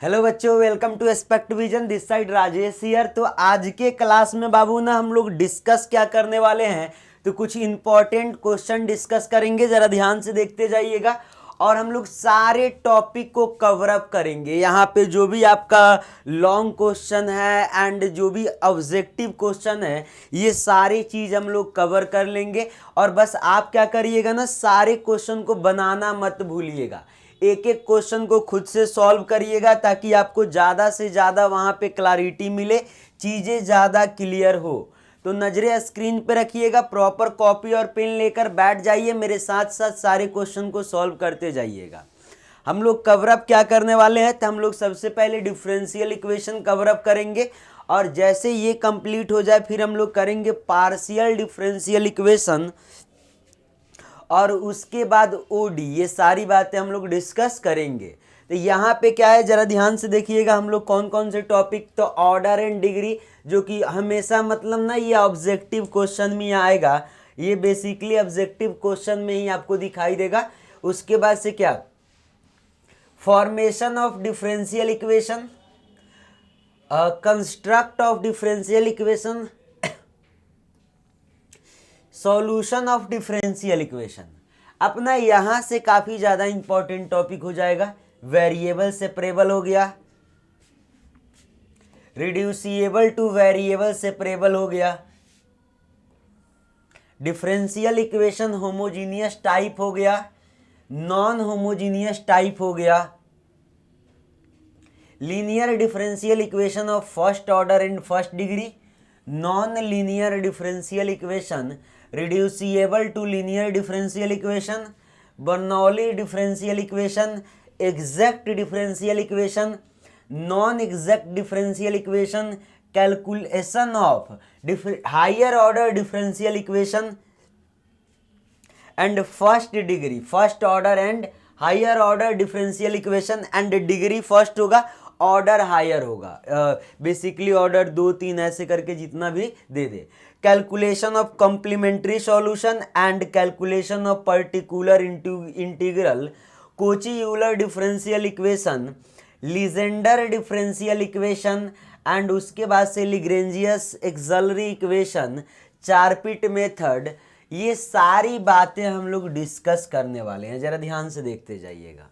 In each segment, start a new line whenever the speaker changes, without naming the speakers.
Hello बच्चों, welcome to aspect vision. This side Rajesh here. तो आज के क्लास में बाबू ना हम लोग डिस्कस क्या करने वाले हैं, तो कुछ इंपॉर्टेंट क्वेश्चन डिस्कस करेंगे। जरा ध्यान से देखते जाइएगा और हम लोग सारे टॉपिक को कवर अप करेंगे। यहाँ पे जो भी आपका लॉन्ग क्वेश्चन है एंड जो भी ऑब्जेक्टिव क्वेश्चन है, ये सारी चीज़ हम लोग कवर कर लेंगे। और बस आप क्या करिएगा ना, सारे क्वेश्चन को बनाना मत भूलिएगा। एक एक क्वेश्चन को खुद से सॉल्व करिएगा ताकि आपको ज़्यादा से ज़्यादा वहाँ पे क्लैरिटी मिले, चीज़ें ज़्यादा क्लियर हो। तो नज़रें स्क्रीन पे रखिएगा, प्रॉपर कॉपी और पेन लेकर बैठ जाइए, मेरे साथ साथ सारे क्वेश्चन को सॉल्व करते जाइएगा। हम लोग कवर अप क्या करने वाले हैं, तो हम लोग सबसे पहले डिफरेंशियल इक्वेशन कवर अप करेंगे और जैसे ये कंप्लीट हो जाए फिर हम लोग करेंगे पार्शियल डिफरेंशियल इक्वेशन और उसके बाद ओडी। ये सारी बातें हम लोग डिस्कस करेंगे। तो यहाँ पे क्या है, जरा ध्यान से देखिएगा हम लोग कौन कौन से टॉपिक। तो ऑर्डर एंड डिग्री, जो कि हमेशा मतलब ना ये ऑब्जेक्टिव क्वेश्चन में आएगा, ये बेसिकली ऑब्जेक्टिव क्वेश्चन में ही आपको दिखाई देगा। उसके बाद से क्या, formation of differential equation, construct of differential equation, solution of differential equation. अपना यहां से काफी ज्यादा इंपॉर्टेंट टॉपिक हो जाएगा। वेरिएबल सेपरेबल हो गया, रिड्यूसिएबल टू वेरिएबल सेपरेबल हो गया, डिफरेंशियल इक्वेशन होमोजीनियस टाइप हो गया, नॉन होमोजीनियस टाइप हो गया, linear differential equation of first order and first degree, non linear differential equation reducible to linear differential equation, Bernoulli differential equation, exact differential equation, non-exact differential equation, calculation of higher order differential equation and first degree, first order and higher order differential equation and degree first होगा, order higher होगा, basically order 2 3 ऐसे करके जितना भी दे दे। Calculation of complementary solution and calculation of particular integral, Cauchy Euler differential equation, Legendre differential equation and उसके बाद से Lagrange's auxiliary equation, Charpit method. ये सारी बातें हम लोग डिस्कस करने वाले हैं। जरा ध्यान से देखते जाइएगा।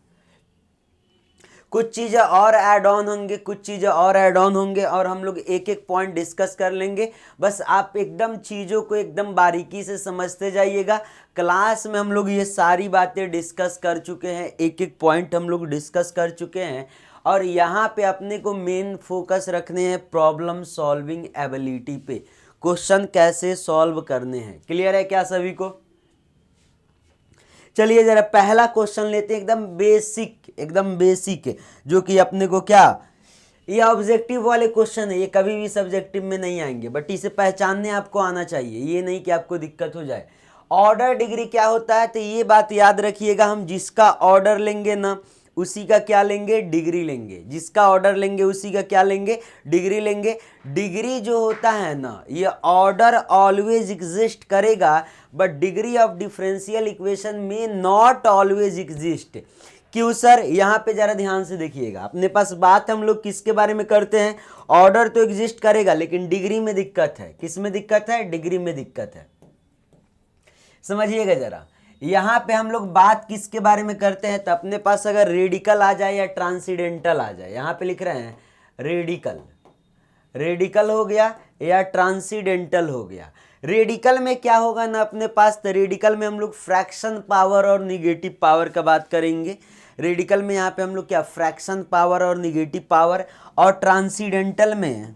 कुछ चीज़ें और ऐड ऑन होंगे, कुछ चीज़ें और ऐड ऑन होंगे और हम लोग एक एक पॉइंट डिस्कस कर लेंगे। बस आप एकदम चीज़ों को एकदम बारीकी से समझते जाइएगा। क्लास में हम लोग ये सारी बातें डिस्कस कर चुके हैं, एक एक पॉइंट हम लोग डिस्कस कर चुके हैं और यहाँ पे अपने को मेन फोकस रखने हैं प्रॉब्लम सॉल्विंग एबिलिटी पे, क्वेश्चन कैसे सॉल्व करने हैं। क्लियर है क्या सभी को? चलिए जरा पहला क्वेश्चन लेते हैं, एकदम बेसिक जो कि अपने को क्या, ये ऑब्जेक्टिव वाले क्वेश्चन है, ये कभी भी सब्जेक्टिव में नहीं आएंगे, बट इसे पहचानने आपको आना चाहिए, ये नहीं कि आपको दिक्कत हो जाए। ऑर्डर डिग्री क्या होता है, तो ये बात याद रखिएगा, हम जिसका ऑर्डर लेंगे ना उसी का क्या लेंगे, डिग्री लेंगे। जिसका ऑर्डर लेंगे उसी का क्या लेंगे, डिग्री लेंगे। डिग्री जो होता है ना, ये ऑर्डर ऑलवेज एग्जिस्ट करेगा but degree of differential equation में नॉट ऑलवेज एग्जिस्ट। क्यों सर? यहाँ पे जरा ध्यान से देखिएगा। अपने पास बात हम लोग किसके बारे में करते हैं, ऑर्डर तो एग्जिस्ट करेगा लेकिन डिग्री में दिक्कत है। किस में दिक्कत है? डिग्री में दिक्कत है। समझिएगा जरा, यहाँ पे हम लोग बात किसके बारे में करते हैं, तो अपने पास अगर रेडिकल आ जाए या ट्रांसीडेंटल आ जाए, यहाँ पे लिख रहे हैं रेडिकल हो गया या ट्रांसीडेंटल हो गया। रेडिकल में क्या होगा ना अपने पास, तो रेडिकल में हम लोग फ्रैक्शन पावर और निगेटिव पावर का बात करेंगे। रेडिकल में यहाँ पे हम लोग क्या, फ्रैक्शन पावर और निगेटिव पावर। और ट्रांसीडेंटल में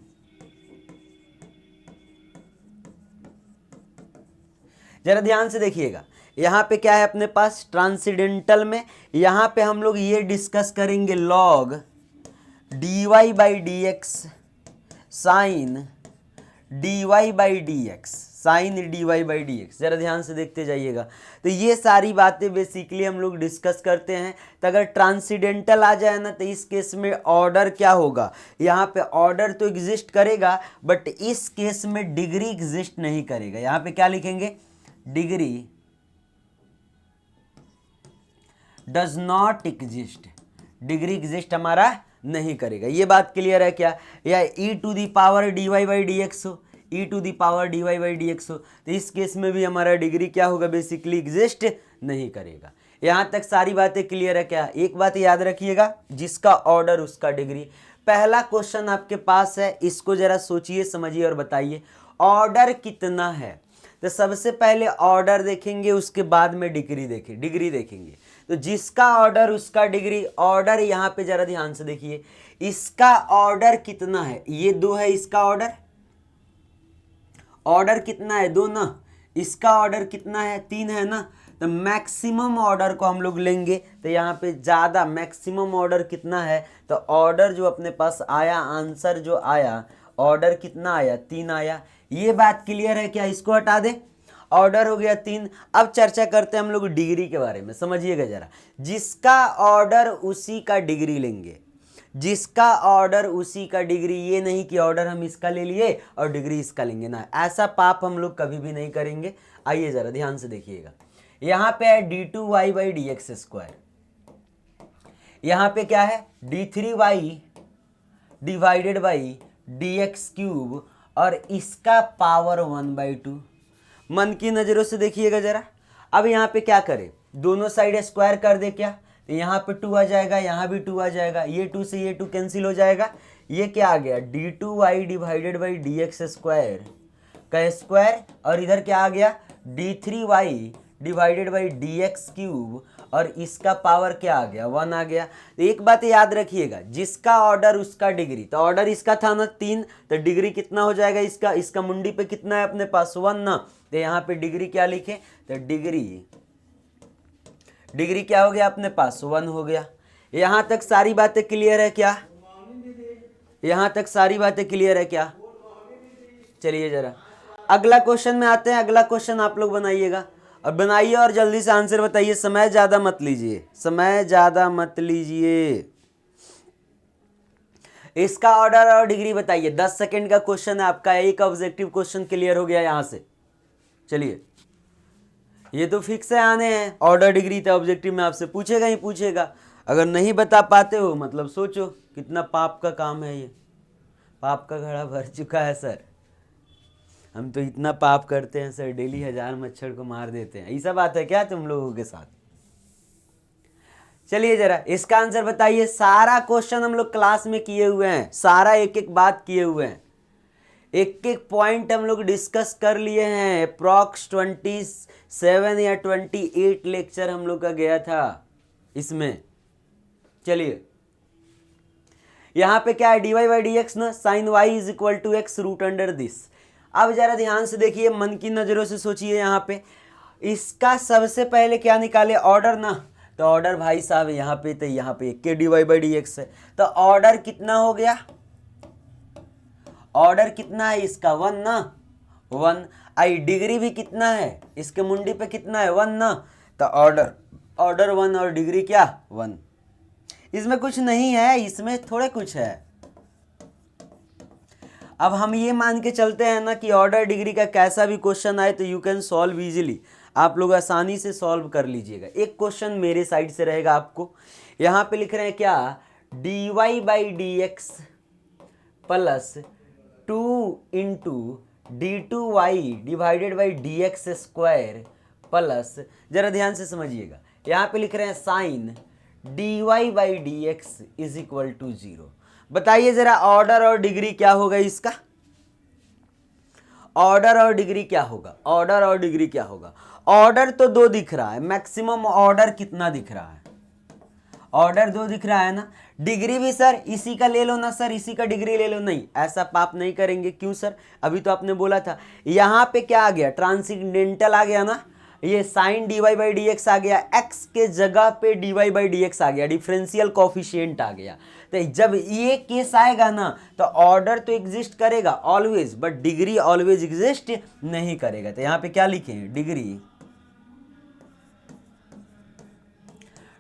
जरा ध्यान से देखिएगा, यहाँ पे क्या है अपने पास, ट्रांसीडेंटल में यहाँ पे हम लोग ये डिस्कस करेंगे log dy by D X sine dy by D X, sine dy by D X. जरा ध्यान से देखते जाइएगा। तो ये सारी बातें बेसिकली हम लोग डिस्कस करते हैं। तो अगर ट्रांसीडेंटल आ जाए ना, तो इस केस में ऑर्डर क्या होगा, यहाँ पे ऑर्डर तो एग्जिस्ट करेगा बट इस केस में डिग्री एग्जिस्ट नहीं करेगा। यहाँ पे क्या लिखेंगे, degree does not exist, degree exist हमारा नहीं करेगा। ये बात क्लियर है क्या? या e to the power d Y by D x हो, e to the power d Y by D x हो, तो इस केस में भी हमारा डिग्री क्या होगा? बेसिकली एग्जिस्ट नहीं करेगा। यहाँ तक सारी बातें क्लियर है क्या? एक बात याद रखिएगा, जिसका ऑर्डर उसका डिग्री। पहला क्वेश्चन आपके पास है, इसको जरा सोचिए, समझिए और बताइए ऑर्डर कितना है। तो सबसे पहले ऑर्डर देखेंगे, उसके बाद में डिग्री देखेंगे। तो जिसका ऑर्डर उसका डिग्री। ऑर्डर यहाँ पे जरा ध्यान से देखिए, इसका ऑर्डर कितना है? ये 2 है इसका ऑर्डर। ऑर्डर कितना है? 2 ना। इसका ऑर्डर कितना है? 3 है ना। तो मैक्सिमम ऑर्डर को हम लोग लेंगे, तो यहाँ पे ज़्यादा मैक्सिमम ऑर्डर कितना है? तो ऑर्डर जो अपने पास आया, आंसर जो आया, ऑर्डर कितना आया? 3 आया। ये बात क्लियर है क्या? इसको हटा दे, ऑर्डर हो गया 3। अब चर्चा करते हैं हम लोग डिग्री के बारे में, समझिएगा जरा। जिसका ऑर्डर उसी का डिग्री लेंगे, जिसका ऑर्डर उसी का डिग्री। ये नहीं कि ऑर्डर हम इसका ले लिए और डिग्री इसका लेंगे ना, ऐसा पाप हम लोग कभी भी नहीं करेंगे। आइए जरा ध्यान से देखिएगा, यहाँ पे है D two Y by D x square, यहाँ पे क्या है? d3y divided by D X cube, और इसका पावर 1/2। मन की नज़रों से देखिएगा जरा। अब यहाँ पे क्या करें? दोनों साइड स्क्वायर कर दे क्या? तो यहाँ पे 2 आ जाएगा, यहाँ भी 2 आ जाएगा, ये 2 से ये 2 कैंसिल हो जाएगा। ये क्या आ गया? d2y divided by D x square का स्क्वायर, और इधर क्या आ गया? d3y divided by D X cube, और इसका पावर क्या आ गया? 1 आ गया। तो एक बात याद रखिएगा, जिसका ऑर्डर उसका डिग्री। तो ऑर्डर इसका था ना 3, तो डिग्री कितना हो जाएगा इसका? इसका मुंडी पे कितना है अपने पास? 1 ना। तो यहाँ पे डिग्री क्या लिखे? तो डिग्री क्या हो गया अपने पास? 1 हो गया। यहाँ तक सारी बातें क्लियर है क्या? यहाँ तक सारी बातें क्लियर है क्या? चलिए जरा अगला क्वेश्चन में आते हैं। अगला क्वेश्चन आप लोग बनाइएगा, और बनाइए और जल्दी से आंसर बताइए। समय ज्यादा मत लीजिए, समय ज्यादा मत लीजिए। इसका ऑर्डर और डिग्री बताइए। 10 सेकंड का क्वेश्चन है आपका, एक ऑब्जेक्टिव क्वेश्चन क्लियर हो गया यहां से। चलिए, ये तो फिक्स है आने हैं ऑर्डर डिग्री, तो ऑब्जेक्टिव में आपसे पूछेगा ही पूछेगा। अगर नहीं बता पाते हो मतलब सोचो कितना पाप का काम है ये। पाप का घड़ा भर चुका है सर। हम तो इतना पाप करते हैं सर, डेली 1000 मच्छर को मार देते हैं। ऐसा बात है क्या तुम लोगों के साथ? चलिए जरा इसका आंसर बताइए। सारा क्वेश्चन हम लोग क्लास में किए हुए हैं, सारा एक एक बात किए हुए हैं, एक एक पॉइंट हम लोग डिस्कस कर लिए हैं। अप्रॉक्स 27 या 28 लेक्चर हम लोग का गया था इसमें। चलिए यहाँ पे क्या है? D Y by D x ना, sine y is equal to x root under this. अब जरा ध्यान से देखिए, मन की नज़रों से सोचिए। यहाँ पे इसका सबसे पहले क्या निकाले? ऑर्डर ना। तो ऑर्डर भाई साहब यहाँ पे, तो यहाँ पे के D Y by D x है। तो ऑर्डर कितना हो गया? ऑर्डर कितना है इसका? 1 ना, 1। आई डिग्री भी कितना है? इसके मुंडी पे कितना है? 1 ना। तो ऑर्डर 1 और डिग्री क्या? 1। इसमें कुछ नहीं है, इसमें थोड़े कुछ है। अब हम ये मान के चलते हैं ना कि ऑर्डर डिग्री का कैसा भी क्वेश्चन आए तो यू कैन सॉल्व इजीली, आप लोग आसानी से सॉल्व कर लीजिएगा। एक क्वेश्चन मेरे साइड से रहेगा आपको। यहाँ पे लिख रहे हैं क्या? D Y by D X plus 2 into d2y divided by D x square plus, जरा ध्यान से समझिएगा, यहाँ पे लिख रहे हैं sine D Y by D x is equal to 0। बताइए जरा ऑर्डर और डिग्री क्या होगा इसका? ऑर्डर और डिग्री क्या होगा? ऑर्डर और डिग्री क्या होगा? ऑर्डर तो 2 दिख रहा है, मैक्सिमम ऑर्डर कितना दिख रहा है? ऑर्डर 2 दिख रहा है ना। डिग्री भी सर इसी का ले लो ना सर, इसी का डिग्री ले लो। नहीं, ऐसा पाप नहीं करेंगे। क्यों सर? अभी तो आपने बोला था। यहाँ पे क्या आ गया? ट्रांसेंडेंटल आ गया ना, ये sine D Y by D x आ गया, एक्स के जगह पे d Y by D x आ गया, डिफरेंशियल कोफिशिएंट आ गया। तो जब ये केस आएगा ना तो ऑर्डर तो एग्जिस्ट करेगा always, but degree always exist नहीं करेगा। तो यहाँ पे क्या लिखे हैं? Degree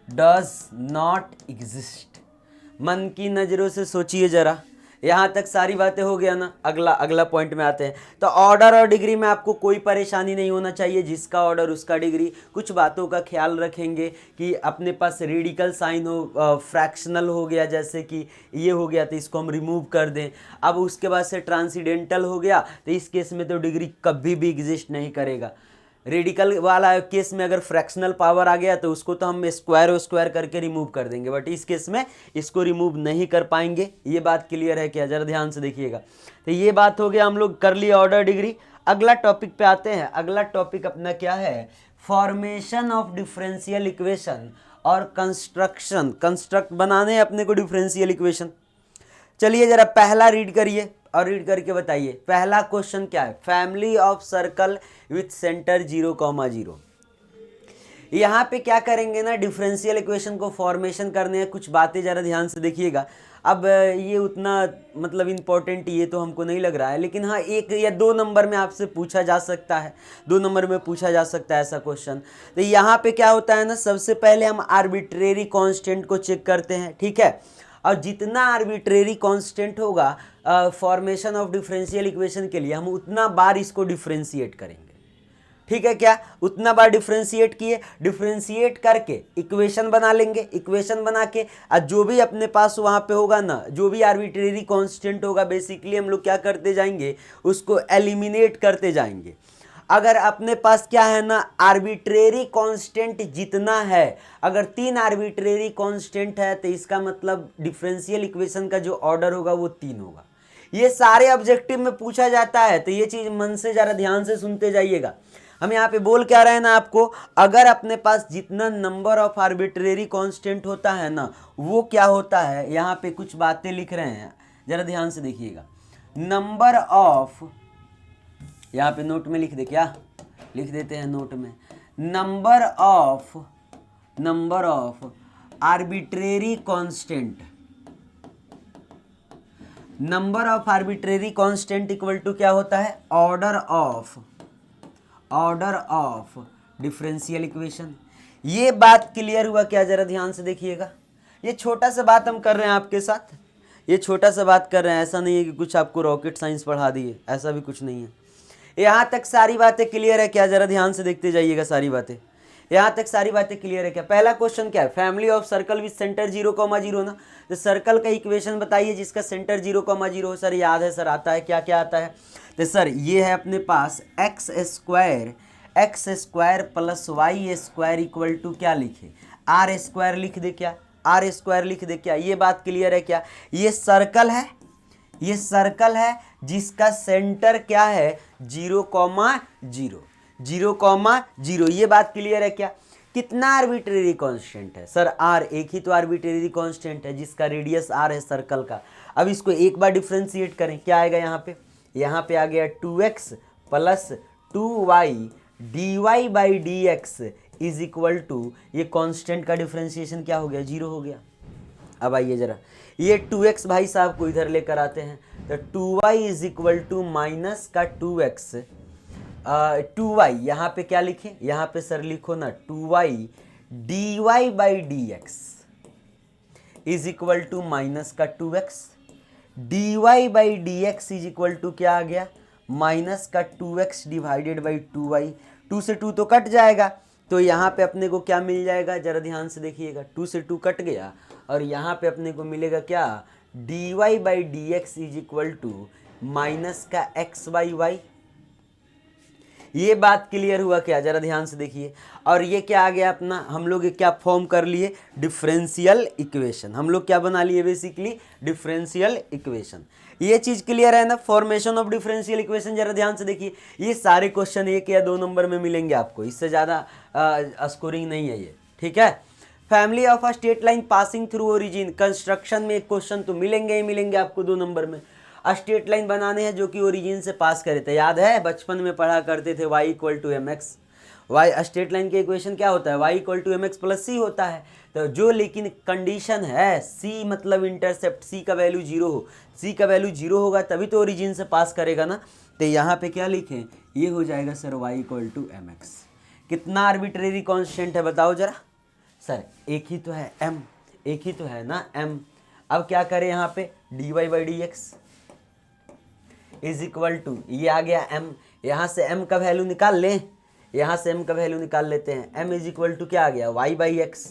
does not exist. मन की नजरों से सोचिए जरा, यहाँ तक सारी बातें हो गया ना। अगला पॉइंट में आते हैं। तो ऑर्डर और डिग्री में आपको कोई परेशानी नहीं होना चाहिए, जिसका ऑर्डर उसका डिग्री। कुछ बातों का ख्याल रखेंगे कि अपने पास रेडिकल साइन हो, फ्रैक्शनल हो गया, जैसे कि ये हो गया तो इसको हम रिमूव कर दें। अब उसके बाद से ट्रांसीडेंटल हो गया तो इस केस में तो डिग्री कभी भी एग्जिस्ट नहीं करेगा। रेडिकल वाला केस में अगर फ्रैक्शनल पावर आ गया तो उसको तो हम स्क्वायर करके रिमूव कर देंगे, बट इस केस में इसको रिमूव नहीं कर पाएंगे। ये बात क्लियर है क्या? जरा ध्यान से देखिएगा। तो ये बात हो गया, हम लोग कर लिए ऑर्डर डिग्री। अगला टॉपिक पे आते हैं। अगला टॉपिक अपना क्या है? फॉर्मेशन ऑफ डिफरेंशियल इक्वेशन और कंस्ट्रक्ट बनाने हैं अपने को डिफरेंशियल इक्वेशन। चलिए जरा पहला रीड करिए और रीड करके बताइए। पहला क्वेश्चन क्या है? Family of circle with centre 0,0। यहाँ पे क्या करेंगे ना, डिफरेंशियल इक्वेशन को फॉर्मेशन करने हैं। कुछ बातें जरा ध्यान से देखिएगा। अब ये उतना मतलब इम्पोर्टेंट ये तो हमको नहीं लग रहा है, लेकिन हाँ 1 या 2 नंबर में आपसे पूछा जा सकता है, 2 नंबर में पूछा जा सकता है ऐसा क्वेश्चन। तो यहाँ पे क्या होता है ना, सबसे पहले हम आर्बिट्रेरी कांस्टेंट को चेक करते हैं, ठीक है। और जितना आर्बिट्रेरी कांस्टेंट होगा फॉर्मेशन ऑफ डिफरेंशियल इक्वेशन के लिए, हम उतना बार इसको डिफरेंशिएट करेंगे, ठीक है क्या? उतना बार डिफरेंशिएट किए, डिफरेंशिएट करके इक्वेशन बना लेंगे। इक्वेशन बना के जो भी अपने पास वहाँ पे होगा ना, जो भी आर्बिट्रेरी कांस्टेंट होगा, बेसिकली हम लोग क्या करते जाएंगे, उसको एलिमिनेट करते जाएंगे। अगर अपने पास क्या है ना, आर्बिट्रेरी कांस्टेंट जितना है, अगर 3 आर्बिट्रेरी कांस्टेंट है तो इसका मतलब डिफरेंशियल इक्वेशन का जो ऑर्डर होगा वो 3 होगा। ये सारे ऑब्जेक्टिव में पूछा जाता है, तो ये चीज मन से जरा ध्यान से सुनते जाइएगा। हम यहाँ पे बोल क्या रहे हैं ना आपको, अगर अपने पास जितना नंबर ऑफ आर्बिट्रेरी कांस्टेंट होता है ना, वो क्या होता है, यहाँ पे कुछ बातें लिख रहे हैं, जरा ध्यान से देखिएगा। नंबर ऑफ, यहाँ पे नोट में लिख दे, क्या लिख देते हैं नोट में, number of arbitrary constant, number of arbitrary constant equal to क्या होता है? Order of differential equation. ये बात क्लियर हुआ क्या? जरा ध्यान से देखिएगा। ये छोटा सा बात हम कर रहे हैं आपके साथ, ये छोटा सा बात कर रहे हैं, ऐसा नहीं है कि कुछ आपको रॉकेट साइंस पढ़ा दिए, ऐसा भी कुछ नहीं है। यहाँ तक सारी बातें क्लियर है क्या? जरा ध्यान से देखते जाइएगा सारी बातें। यहाँ तक सारी बातें क्लियर है क्या? पहला क्वेश्चन क्या है? Family of circle with centre 0,0 ना, तो सर्कल का इक्वेशन बताइए जिसका सेंटर 0,0 हो। सर याद है सर, आता है, क्या क्या आता है? तो सर ये है अपने पास x square plus y square equal to क्या लिखे? आर स्क्वायर लिख दे क्या? आर स्क्वायर लिख दे क्या? ये बात क्लियर है क्या? ये सर्कल है जिसका सेंटर क्या है? 0,0। ये बात क्लियर है क्या? कितना आर्बिट्रेरी कांस्टेंट है? सर आर, एक ही तो आर्बिट्रेरी कांस्टेंट है जिसका रेडियस आर है सर्कल का। अब इसको एक बार डिफरेंशिएट करें, क्या आएगा यहाँ पे आ गया 2x plus 2y dy by dx is equal to, ये कांस्टेंट का डिफरेंशिएशन क्या हो गया? 0 हो गया। अब आइए जरा, ये 2x भाई साहब को इधर लेकर आते हैं, तो 2y is equal to minus का 2x, 2y यहाँ पे क्या लिखे? यहाँ पे सर लिखो ना 2y dy by dx is equal to minus का 2x, dy by dx is equal to क्या आ गया? माइनस का 2x डिवाइडेड बाई 2y। 2 से 2 तो कट जाएगा, तो यहाँ पे अपने को क्या मिल जाएगा? जरा ध्यान से देखिएगा। 2 से 2 कट गया और यहाँ पे अपने को मिलेगा क्या? dy by dx is equal to minus का x बाई y। ये बात क्लियर हुआ क्या? जरा ध्यान से देखिए। और ये क्या आ गया अपना, हम लोग क्या फॉर्म कर लिए? Differential equation. हम लोग क्या बना लिए? Basically differential equation. ये चीज क्लियर है ना, फॉर्मेशन ऑफ डिफरेंशियल इक्वेशन। जरा ध्यान से देखिए, ये सारे क्वेश्चन 1 या 2 नंबर में मिलेंगे आपको, इससे ज्यादा स्कोरिंग नहीं है ये, ठीक है। Family of a straight line passing through origin, construction में एक क्वेश्चन तो मिलेंगे ही मिलेंगे आपको 2 नंबर में। स्ट्रेट लाइन बनाने हैं जो कि ओरिजिन से पास करे थे, याद है बचपन में पढ़ा करते थे, y equal to M x. Y straight line के इक्वेशन क्या होता है? y equal to M x plus c होता है। तो जो लेकिन कंडीशन है c मतलब इंटरसेप्ट, c का वैल्यू 0 हो, c का वैल्यू 0 होगा तभी तो ओरिजिन से पास करेगा ना। तो यहाँ पे क्या लिखें? ये हो जाएगा sir y equal to M X. कितना आर्बिट्रेरी कॉन्स्टेंट है बताओ जरा? सर एक ही तो है m, एक ही तो है ना m। अब क्या करें यहाँ पे? dy by D x is equal to, ये आ गया m, यहाँ से m का वैल्यू निकाल लें, यहाँ से m का वैल्यू निकाल लेते हैं, m इज इक्वल टू क्या आ गया y बाई एक्स।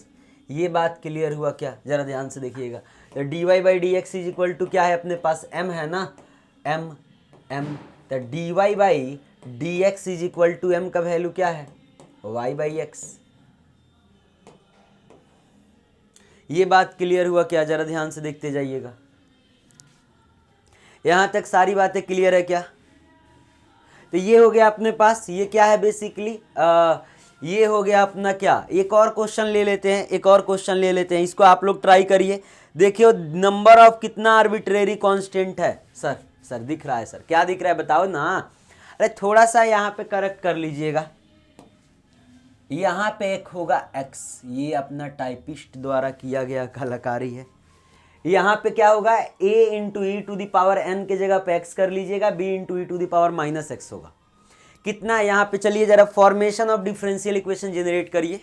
ये बात क्लियर हुआ क्या, जरा ध्यान से देखिएगा। तो dy by D x is equal to क्या है, अपने पास m है ना, m, तो dy by D x is equal to m का वैल्यू क्या है, y बाई एक्स। ये बात क्लियर हुआ क्या, जरा ध्यान से देखते जाइएगा। यहाँ तक सारी बातें क्लियर है क्या। तो ये हो गया अपने पास, ये क्या है बेसिकली, ये हो गया अपना क्या, एक और क्वेश्चन ले लेते हैं, एक और क्वेश्चन ले लेते हैं, इसको आप लोग ट्राई करिए। देखियो नंबर ऑफ कितना आर्बिट्रेरी कांस्टेंट है, सर दिख रहा है, सर क्या दिख रहा है बताओ ना। अरे थोड़ा सा यहाँ पे करेक्ट कर लीजिएगा, यहाँ पे एक होगा x, ये अपना टाइपिस्ट द्वारा किया गया कलाकारी है। यहाँ पे क्या होगा, a into E to the power n के जगह पे x कर लीजिएगा, b into E to the power minus x होगा। कितना यहाँ पे, चलिए जरा formation of differential equation generate करिए।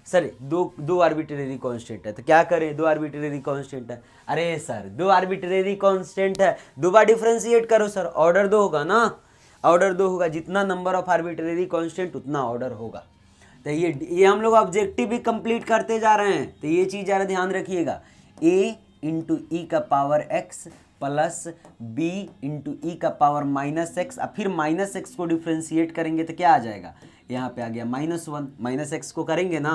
सर दो आर्बिट्रेरी कांस्टेंट है, तो क्या करें, दो आर्बिट्रेरी कांस्टेंट है। अरे सर दो आर्बिट्रेरी कांस्टेंट है, दो बार डिफरेंशिएट करो सर, ऑर्डर दो होगा ना, ऑर्डर दो होगा, जितना नंबर ऑफ आर्बिट्रेरी कांस्टेंट उतना ऑर्डर होगा। तो ये हम लोग ऑब्जेक्टिव भी कंप्लीट करते जा रहे हैं, तो ये चीज़ ज़रा ध्यान रखिएगा। a इंटू ई का power x plus b into e का पावर माइनस एक्स, अब फिर माइनस एक्स को डिफ्रेंशिएट करेंगे तो क्या आ जाएगा, यहाँ पे आ गया -1, माइनस एक्स को करेंगे ना,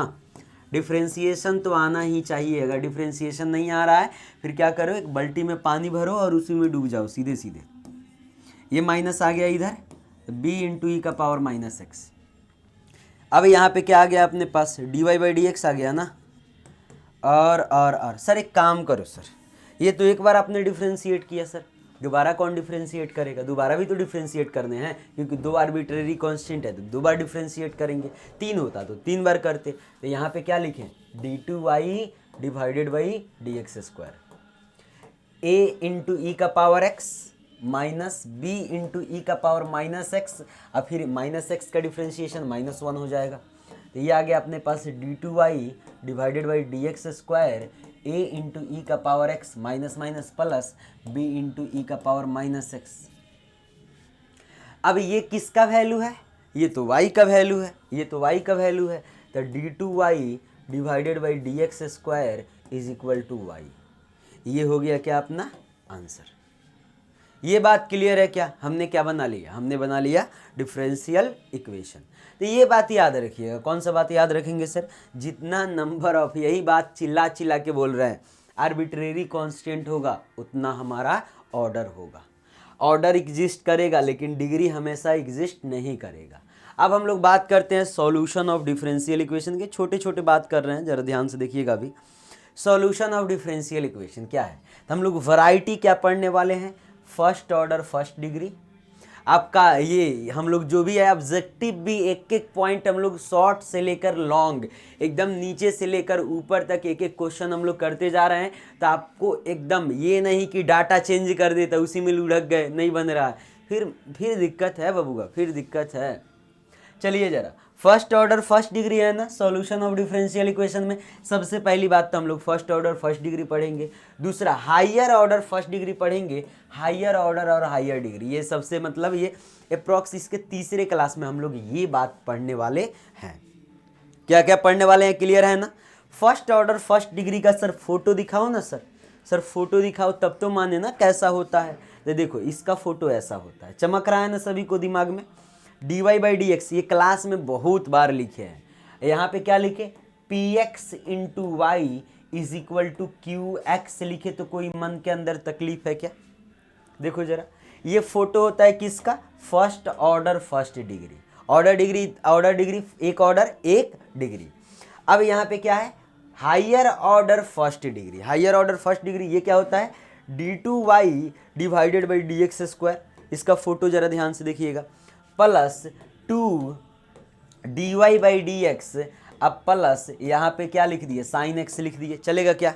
डिफ्रेंशिएशन तो आना ही चाहिए। अगर डिफ्रेंशिएशन नहीं आ रहा है फिर क्या करो, एक बाल्टी में पानी भरो और उसी में डूब जाओ सीधे सीधे। ये माइनस आ गया इधर, b इंटू ई का पावर माइनस एक्स। अब यहाँ पे क्या आ गया अपने पास, dy बाई डी एक्स आ गया ना, और सर एक काम करो सर, ये तो एक बार आपने डिफ्रेंशिएट किया सर, दोबारा कौन डिफ्रेंशिएट करेगा, दोबारा भी तो डिफ्रेंशिएट करने हैं, क्योंकि दो आर्बिट्रेरी कांस्टेंट है तो दो बार डिफ्रेंशिएट करेंगे, तीन होता तो तीन बार करते। तो यहाँ पे क्या लिखें, d2y divided by D x square, a into e का power x minus b into e का पावर माइनस एक्स, अब फिर माइनस एक्स का डिफ्रेंशिएशन -1 हो जाएगा। तो ये आ गया अपने पास d2y divided by D x square, a into e का power x minus minus plus b into e का पावर माइनस एक्स। अब ये किसका वैल्यू है, ये तो y का वैल्यू है, ये तो y का वैल्यू है, तो d2y divided by D x square is equal to y। ये हो गया क्या अपना आंसर। ये बात क्लियर है क्या, हमने क्या बना लिया, हमने बना लिया डिफरेंशियल इक्वेशन। तो ये बात याद रखिएगा, कौन सा बात याद रखेंगे सर, जितना नंबर ऑफ, यही बात चिल्ला चिल्ला के बोल रहे हैं, आर्बिट्रेरी कांस्टेंट होगा उतना हमारा ऑर्डर होगा। ऑर्डर एग्जिस्ट करेगा लेकिन डिग्री हमेशा एग्जिस्ट नहीं करेगा। अब हम लोग बात करते हैं सॉल्यूशन ऑफ डिफरेंशियल इक्वेशन के, छोटे छोटे बात कर रहे हैं, जरा ध्यान से देखिएगा अभी। सॉल्यूशन ऑफ डिफरेंशियल इक्वेशन क्या है, तो हम लोग वैरायटी क्या पढ़ने वाले हैं, फर्स्ट ऑर्डर फर्स्ट डिग्री। आपका ये हम लोग जो भी है ऑब्जेक्टिव भी एक एक पॉइंट हम लोग शॉर्ट से लेकर लॉन्ग, एकदम नीचे से लेकर ऊपर तक एक एक क्वेश्चन हम लोग करते जा रहे हैं। तो आपको एकदम ये नहीं कि डाटा चेंज कर देता उसी में लुढ़क गए, नहीं बन रहा है, फिर दिक्कत है बबूगा, फिर दिक्कत है। चलिए जरा, फर्स्ट ऑर्डर फर्स्ट डिग्री है ना सॉल्यूशन ऑफ डिफरेंशियल इक्वेशन में, सबसे पहली बात तो हम लोग फर्स्ट ऑर्डर फर्स्ट डिग्री पढ़ेंगे। दूसरा हायर ऑर्डर फर्स्ट डिग्री पढ़ेंगे, हायर ऑर्डर और हायर डिग्री, ये सबसे मतलब ये अप्रॉक्स इसके तीसरे क्लास में हम लोग ये बात पढ़ने वाले हैं। क्या क्या पढ़ने वाले हैं, क्लियर है ना। फर्स्ट ऑर्डर फर्स्ट डिग्री का सर फोटो दिखाओ ना सर फोटो दिखाओ तब तो माने ना कैसा होता है। तो देखो इसका फोटो ऐसा होता है, चमक रहा है ना सभी को दिमाग में। dy बाई डी एक्स ये क्लास में बहुत बार लिखे हैं, यहाँ पे क्या लिखे, px into Y is equal to Q X लिखे तो कोई मन के अंदर तकलीफ है क्या। देखो जरा, ये फोटो होता है किसका, first order first degree, order degree एक ऑर्डर एक डिग्री। अब यहाँ पे क्या है, higher order first degree, higher order first degree ये क्या होता है, d2y divided by D x square, इसका फोटो जरा ध्यान से देखिएगा, plus 2 dy by D x, अब प्लस यहाँ पे क्या लिख दिए, साइन एक्स लिख दिए, चलेगा क्या।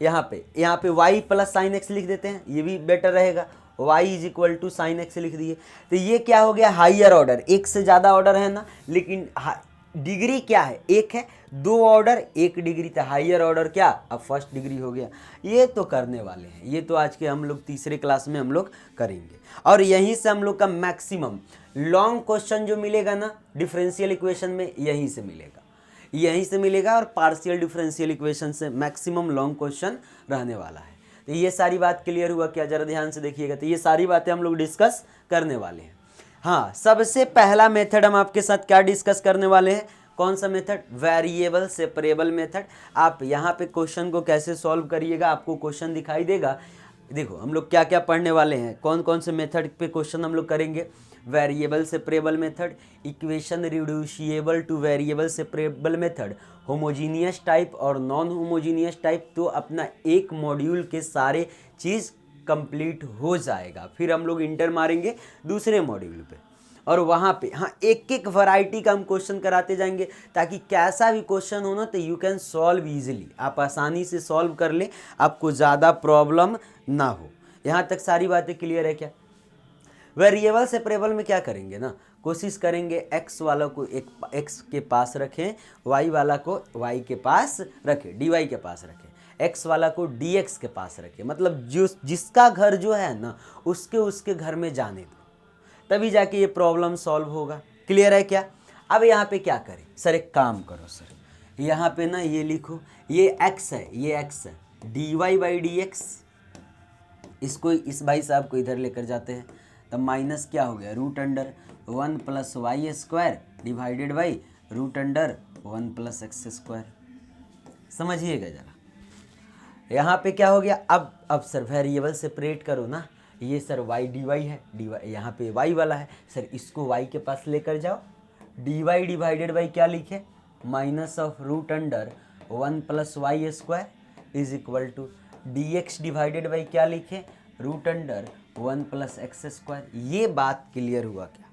यहाँ पे y प्लस साइन एक्स लिख देते हैं, ये भी बेटर रहेगा, y is equal to sine X लिख दिए। तो ये क्या हो गया, हायर ऑर्डर, एक से ज़्यादा ऑर्डर है ना, लेकिन डिग्री क्या है, एक है, 2 ऑर्डर 1 डिग्री था, हायर ऑर्डर क्या अब फर्स्ट डिग्री हो गया। ये तो करने वाले हैं, ये तो आज के हम लोग तीसरे क्लास में हम लोग करेंगे। और यहीं से हम लोग का मैक्सिमम लॉन्ग क्वेश्चन जो मिलेगा ना डिफरेंशियल इक्वेशन में, यहीं से मिलेगा, यहीं से मिलेगा। और पार्शियल डिफरेंशियल इक्वेशन से मैक्सिमम लॉन्ग क्वेश्चन रहने वाला है। तो ये सारी बात क्लियर हुआ क्या, जरा ध्यान से देखिएगा। तो ये सारी बातें हम लोग डिस्कस करने वाले हैं। हाँ, सबसे पहला मेथड हम आपके साथ क्या डिस्कस करने वाले हैं, कौन सा मेथड, वेरिएबल सेपरेबल मेथड। आप यहाँ पे क्वेश्चन को कैसे सॉल्व करिएगा, आपको क्वेश्चन दिखाई देगा। देखो हम लोग क्या क्या पढ़ने वाले हैं, कौन कौन से मेथड पे क्वेश्चन हम लोग करेंगे। Variable separable method, equation reducible to variable separable method, homogeneous type और नॉन होमोजीनियस टाइप। तो अपना एक मॉड्यूल के सारे चीज़ कंप्लीट हो जाएगा। फिर हम लोग इंटर मारेंगे दूसरे मॉड्यूल पे, और वहाँ पे हाँ एक एक वैरायटी का हम क्वेश्चन कराते जाएंगे, ताकि कैसा भी क्वेश्चन हो ना तो यू कैन सॉल्व इजीली, आप आसानी से सॉल्व कर ले, आपको ज़्यादा प्रॉब्लम ना हो। यहाँ तक सारी बातें क्लियर है क्या। वेरिएबल सेपरेबल में क्या करेंगे ना, कोशिश करेंगे एक्स वाला को एक एक्स के पास रखें, वाई वाला को वाई के पास रखें, डी वाई के पास रखें, एक्स वाला को डी एक्स के पास रखें। मतलब जो जिसका घर जो है ना उसके घर में जाने दो, तभी जाके ये प्रॉब्लम सॉल्व होगा। क्लियर है क्या। अब यहाँ पे क्या करें सर, एक काम करो सर, यहाँ पे ना ये लिखो, ये x है, ये x है, D Y by D X, इसको इस भाई साहब को इधर लेकर जाते हैं, तब माइनस क्या हो गया, root under 1 + Y square divided by root under 1 + X square. समझिएगा जरा, यहाँ पे क्या हो गया। अब सर वेरिएबल सेपरेट करो ना, ये सर वाई डी वाई है, डी वाई यहाँ पे वाई वाला है, सर इसको वाई के पास लेकर जाओ, डी वाई डिवाइडेड बाई क्या लिखे, minus of root under 1 + Y square is equal to D x divided by क्या लिखे, रूट अंडर 1 + एक्स स्क्वायर। ये बात क्लियर हुआ क्या,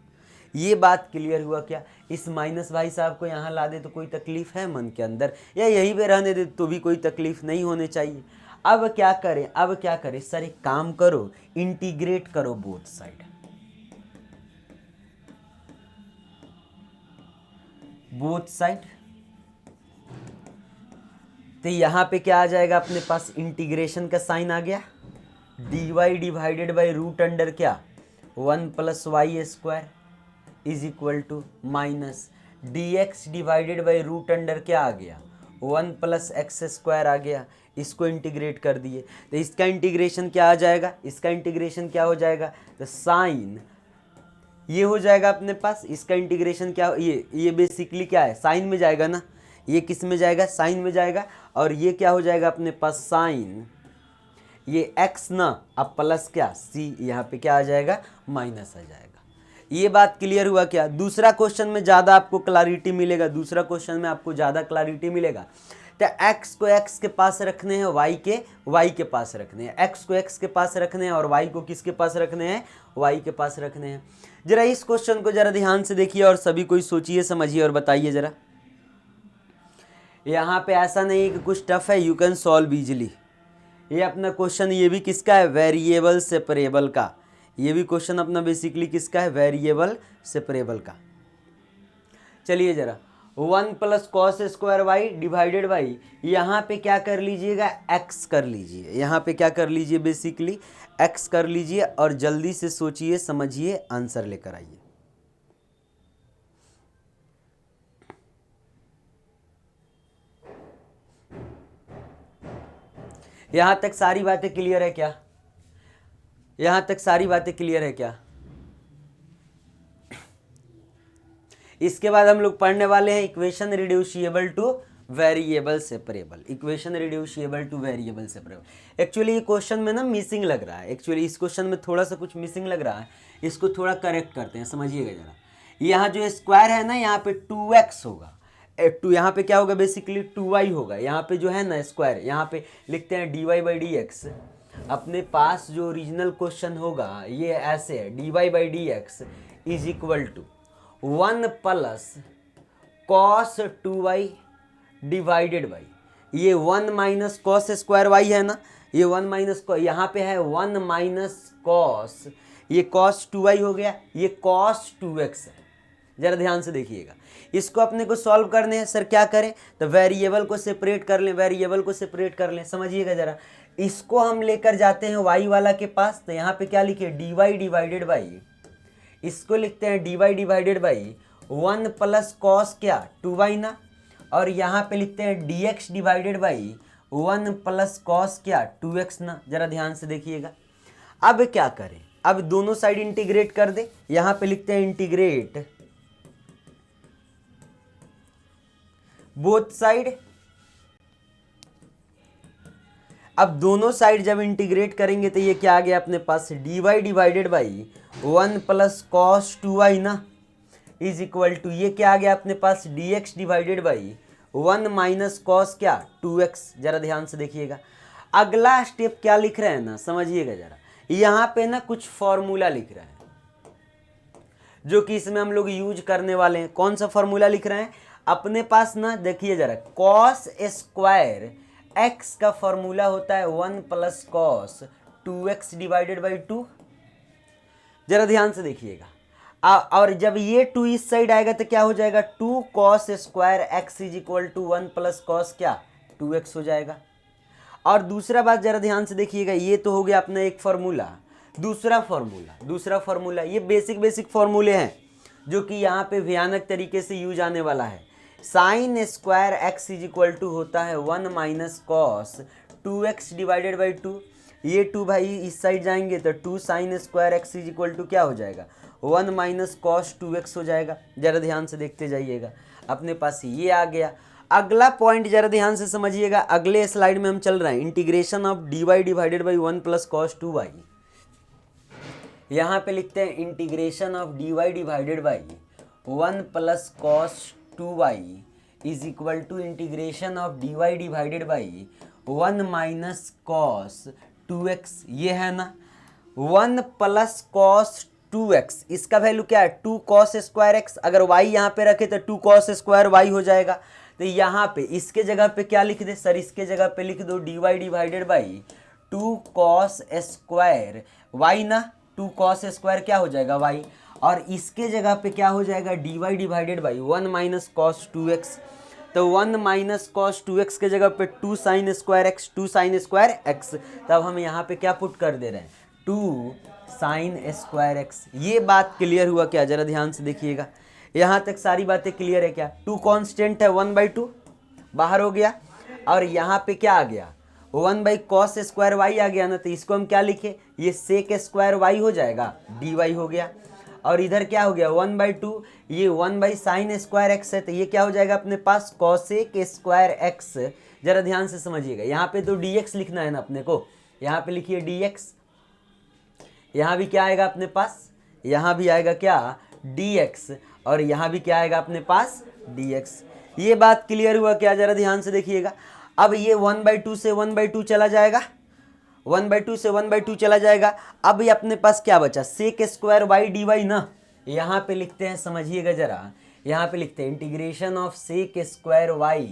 ये बात क्लियर हुआ क्या। इस माइनस भाई साहब को यहाँ ला दे तो कोई तकलीफ है मन के अंदर, या यहीं पे रहने दे तो भी कोई तकलीफ नहीं होने चाहिए। अब क्या करें, अब क्या करें सर, एक काम करो, इंटीग्रेट करो बोथ साइड, बोथ साइड। तो यहाँ पे क्या आ जाएगा अपने पास, इंटीग्रेशन का साइन आ गया, D Y divided by root under क्या 1 + Y square is equal to minus D x divided by root under क्या आ गया 1 + एक्स स्क्वायर आ गया। इसको इंटीग्रेट कर दिए तो इसका इंटीग्रेशन क्या आ जाएगा, इसका इंटीग्रेशन क्या हो जाएगा, तो साइन ये हो जाएगा अपने पास, इसका इंटीग्रेशन क्या, ये बेसिकली क्या है, साइन में जाएगा ना, ये किस में जाएगा, साइन में जाएगा। और ये क्या हो जाएगा अपने पास साइन, ये x ना अब प्लस क्या c, यहाँ पे क्या आ जाएगा माइनस आ जाएगा। ये बात क्लियर हुआ क्या। दूसरा क्वेश्चन में ज़्यादा आपको क्लैरिटी मिलेगा, दूसरा क्वेश्चन में आपको ज़्यादा क्लैरिटी मिलेगा। तो x को x के पास रखने हैं, y के पास रखने हैं, x को x के पास रखने हैं और y को किसके पास रखने हैं, y के पास रखने हैं। जरा इस क्वेश्चन को जरा ध्यान से देखिए और सभी कोई सोचिए समझिए और बताइए जरा। यहाँ पे ऐसा नहीं है कि कुछ टफ है, यू कैन सॉल्व इजीली। ये अपना क्वेश्चन ये भी किसका है, वेरिएबल सेपरेबल का। ये भी क्वेश्चन अपना बेसिकली किसका है, वेरिएबल सेपरेबल का। चलिए जरा 1 + cos square Y divided by, यहाँ पे क्या कर लीजिएगा, x कर लीजिए, यहाँ पे क्या कर लीजिए, बेसिकली x कर लीजिए और जल्दी से सोचिए समझिए आंसर लेकर आइए। यहाँ तक सारी बातें क्लियर है क्या, यहाँ तक सारी बातें क्लियर है क्या। इसके बाद हम लोग पढ़ने वाले हैं equation reducible to variable separable, equation reducible to variable separable. Actually ये क्वेश्चन में ना मिसिंग लग रहा है, एक्चुअली इस क्वेश्चन में थोड़ा सा कुछ मिसिंग लग रहा है, इसको थोड़ा करेक्ट करते हैं, समझिएगा जरा। यहाँ जो स्क्वायर है ना, यहाँ पे 2x होगा, टू यहाँ पे क्या होगा, बेसिकली 2y होगा। यहाँ पे जो है ना स्क्वायर, यहाँ पे लिखते हैं dy बाई डी एक्स। अपने पास जो ओरिजिनल क्वेश्चन होगा ये ऐसे है, dy by D x is equal to 1 + cos 2y divided by, ये 1 - cos स्क्वायर y है ना, ये 1 - यहाँ पे है 1 - cos, ये cos 2y हो गया, ये cos 2x है, जरा ध्यान से देखिएगा, इसको अपने को सॉल्व करने हैं। सर क्या करें, तो वेरिएबल को सेपरेट कर लें, वेरिएबल को सेपरेट कर लें। समझिएगा जरा, इसको हम लेकर जाते हैं वाई वाला के पास, तो यहाँ पे क्या लिखे, डी वाई डिवाइडेड बाई, इसको लिखते हैं D Y divided by 1 plus cos क्या 2y ना, और यहाँ पे लिखते हैं D x divided by 1 plus cos क्या 2x ना। जरा ध्यान से देखिएगा, अब क्या करें, अब दोनों साइड इंटीग्रेट कर दे। यहाँ पे लिखते हैं इंटीग्रेट बोथ साइड। अब दोनों साइड जब इंटीग्रेट करेंगे तो ये क्या आ गया अपने पास, d Y divided by 1 plus cos 2y ना इज इक्वल टू, ये क्या आ गया अपने पास, d x divided by 1 minus cos क्या 2x। जरा ध्यान से देखिएगा, अगला स्टेप क्या लिख रहे हैं ना, समझिएगा जरा, यहाँ पे ना कुछ फॉर्मूला लिख रहे हैं जो कि इसमें हम लोग यूज करने वाले हैं। कौन सा फॉर्मूला लिख रहे हैं अपने पास ना, देखिए जरा, कॉस स्क्वायर एक्स का फॉर्मूला होता है 1 plus cos 2x divided by 2। जरा ध्यान से देखिएगा, और जब ये 2 इस साइड आएगा तो क्या हो जाएगा, 2 cos square X is equal to 1 plus cos क्या 2x हो जाएगा। और दूसरा बात जरा ध्यान से देखिएगा, ये तो हो गया अपना एक फॉर्मूला। दूसरा फॉर्मूला ये बेसिक फॉर्मूले हैं जो कि यहाँ पे भयानक तरीके से यूज आने वाला है। Sine square X is equal to होता है 1 minus cos 2x divided by 2। ये 2 भाई इस साइड जाएंगे तो 2 sine square X is equal to क्या हो जाएगा, 1 माइनस कॉस 2x हो जाएगा। जरा ध्यान से देखते जाइएगा, अपने पास ये आ गया। अगला पॉइंट जरा ध्यान से समझिएगा, अगले स्लाइड में हम चल रहे हैं, integration of D Y divided by 1 plus cos 2y। यहाँ पे लिखते हैं integration of D Y divided by 1 plus cos 2y is equal to integration of D Y divided by 1 minus cos 2x। ये है ना 1 प्लस कॉस 2x, इसका value क्या है 2 कॉस स्क्वायर एक्स। अगर y यहाँ पे रखे तो 2 कॉस स्क्वायर y हो जाएगा। तो यहाँ पे इसके जगह पे क्या लिख दे सर, इसके जगह पे लिख दो D Y divided by 2 cos square y ना, 2 कॉस स्क्वायर क्या हो जाएगा y, और इसके जगह पे क्या हो जाएगा D Y divided by 1 minus cos 2x। तो 1 माइनस कॉस 2x के जगह पे 2 sine square x, 2 sine square x. तब हम यहाँ पे क्या पुट कर दे रहे हैं, 2 साइन स्क्वायर एक्स। ये बात क्लियर हुआ क्या, जरा ध्यान से देखिएगा, यहाँ तक सारी बातें क्लियर है क्या। 2 कांस्टेंट है, 1/2 बाहर हो गया, और यहाँ पे क्या आ गया 1 बाई कॉस स्क्वायर वाई आ गया ना, तो इसको हम क्या लिखे, ये सेक स्क्वायर वाई हो जाएगा, डी वाई हो गया। और इधर क्या हो गया 1/2, ये 1 बाई साइन स्क्वायर एक्स है, तो ये क्या हो जाएगा अपने पास कॉसेक स्क्वायर एक्स। जरा ध्यान से समझिएगा, यहाँ पे तो dx लिखना है ना अपने को, यहाँ पे लिखिए dx, यहाँ भी क्या आएगा अपने पास, यहाँ भी आएगा क्या dx, और यहाँ भी क्या आएगा अपने पास dx। ये बात क्लियर हुआ क्या, जरा ध्यान से देखिएगा। अब ये 1/2 से 1/2 चला जाएगा, 1/2 से 1/2 चला जाएगा। अब ये अपने पास क्या बचा, sec square Y D Y ना, यहाँ पे लिखते हैं, समझिएगा जरा, यहाँ पे लिखते हैं integration of sec square Y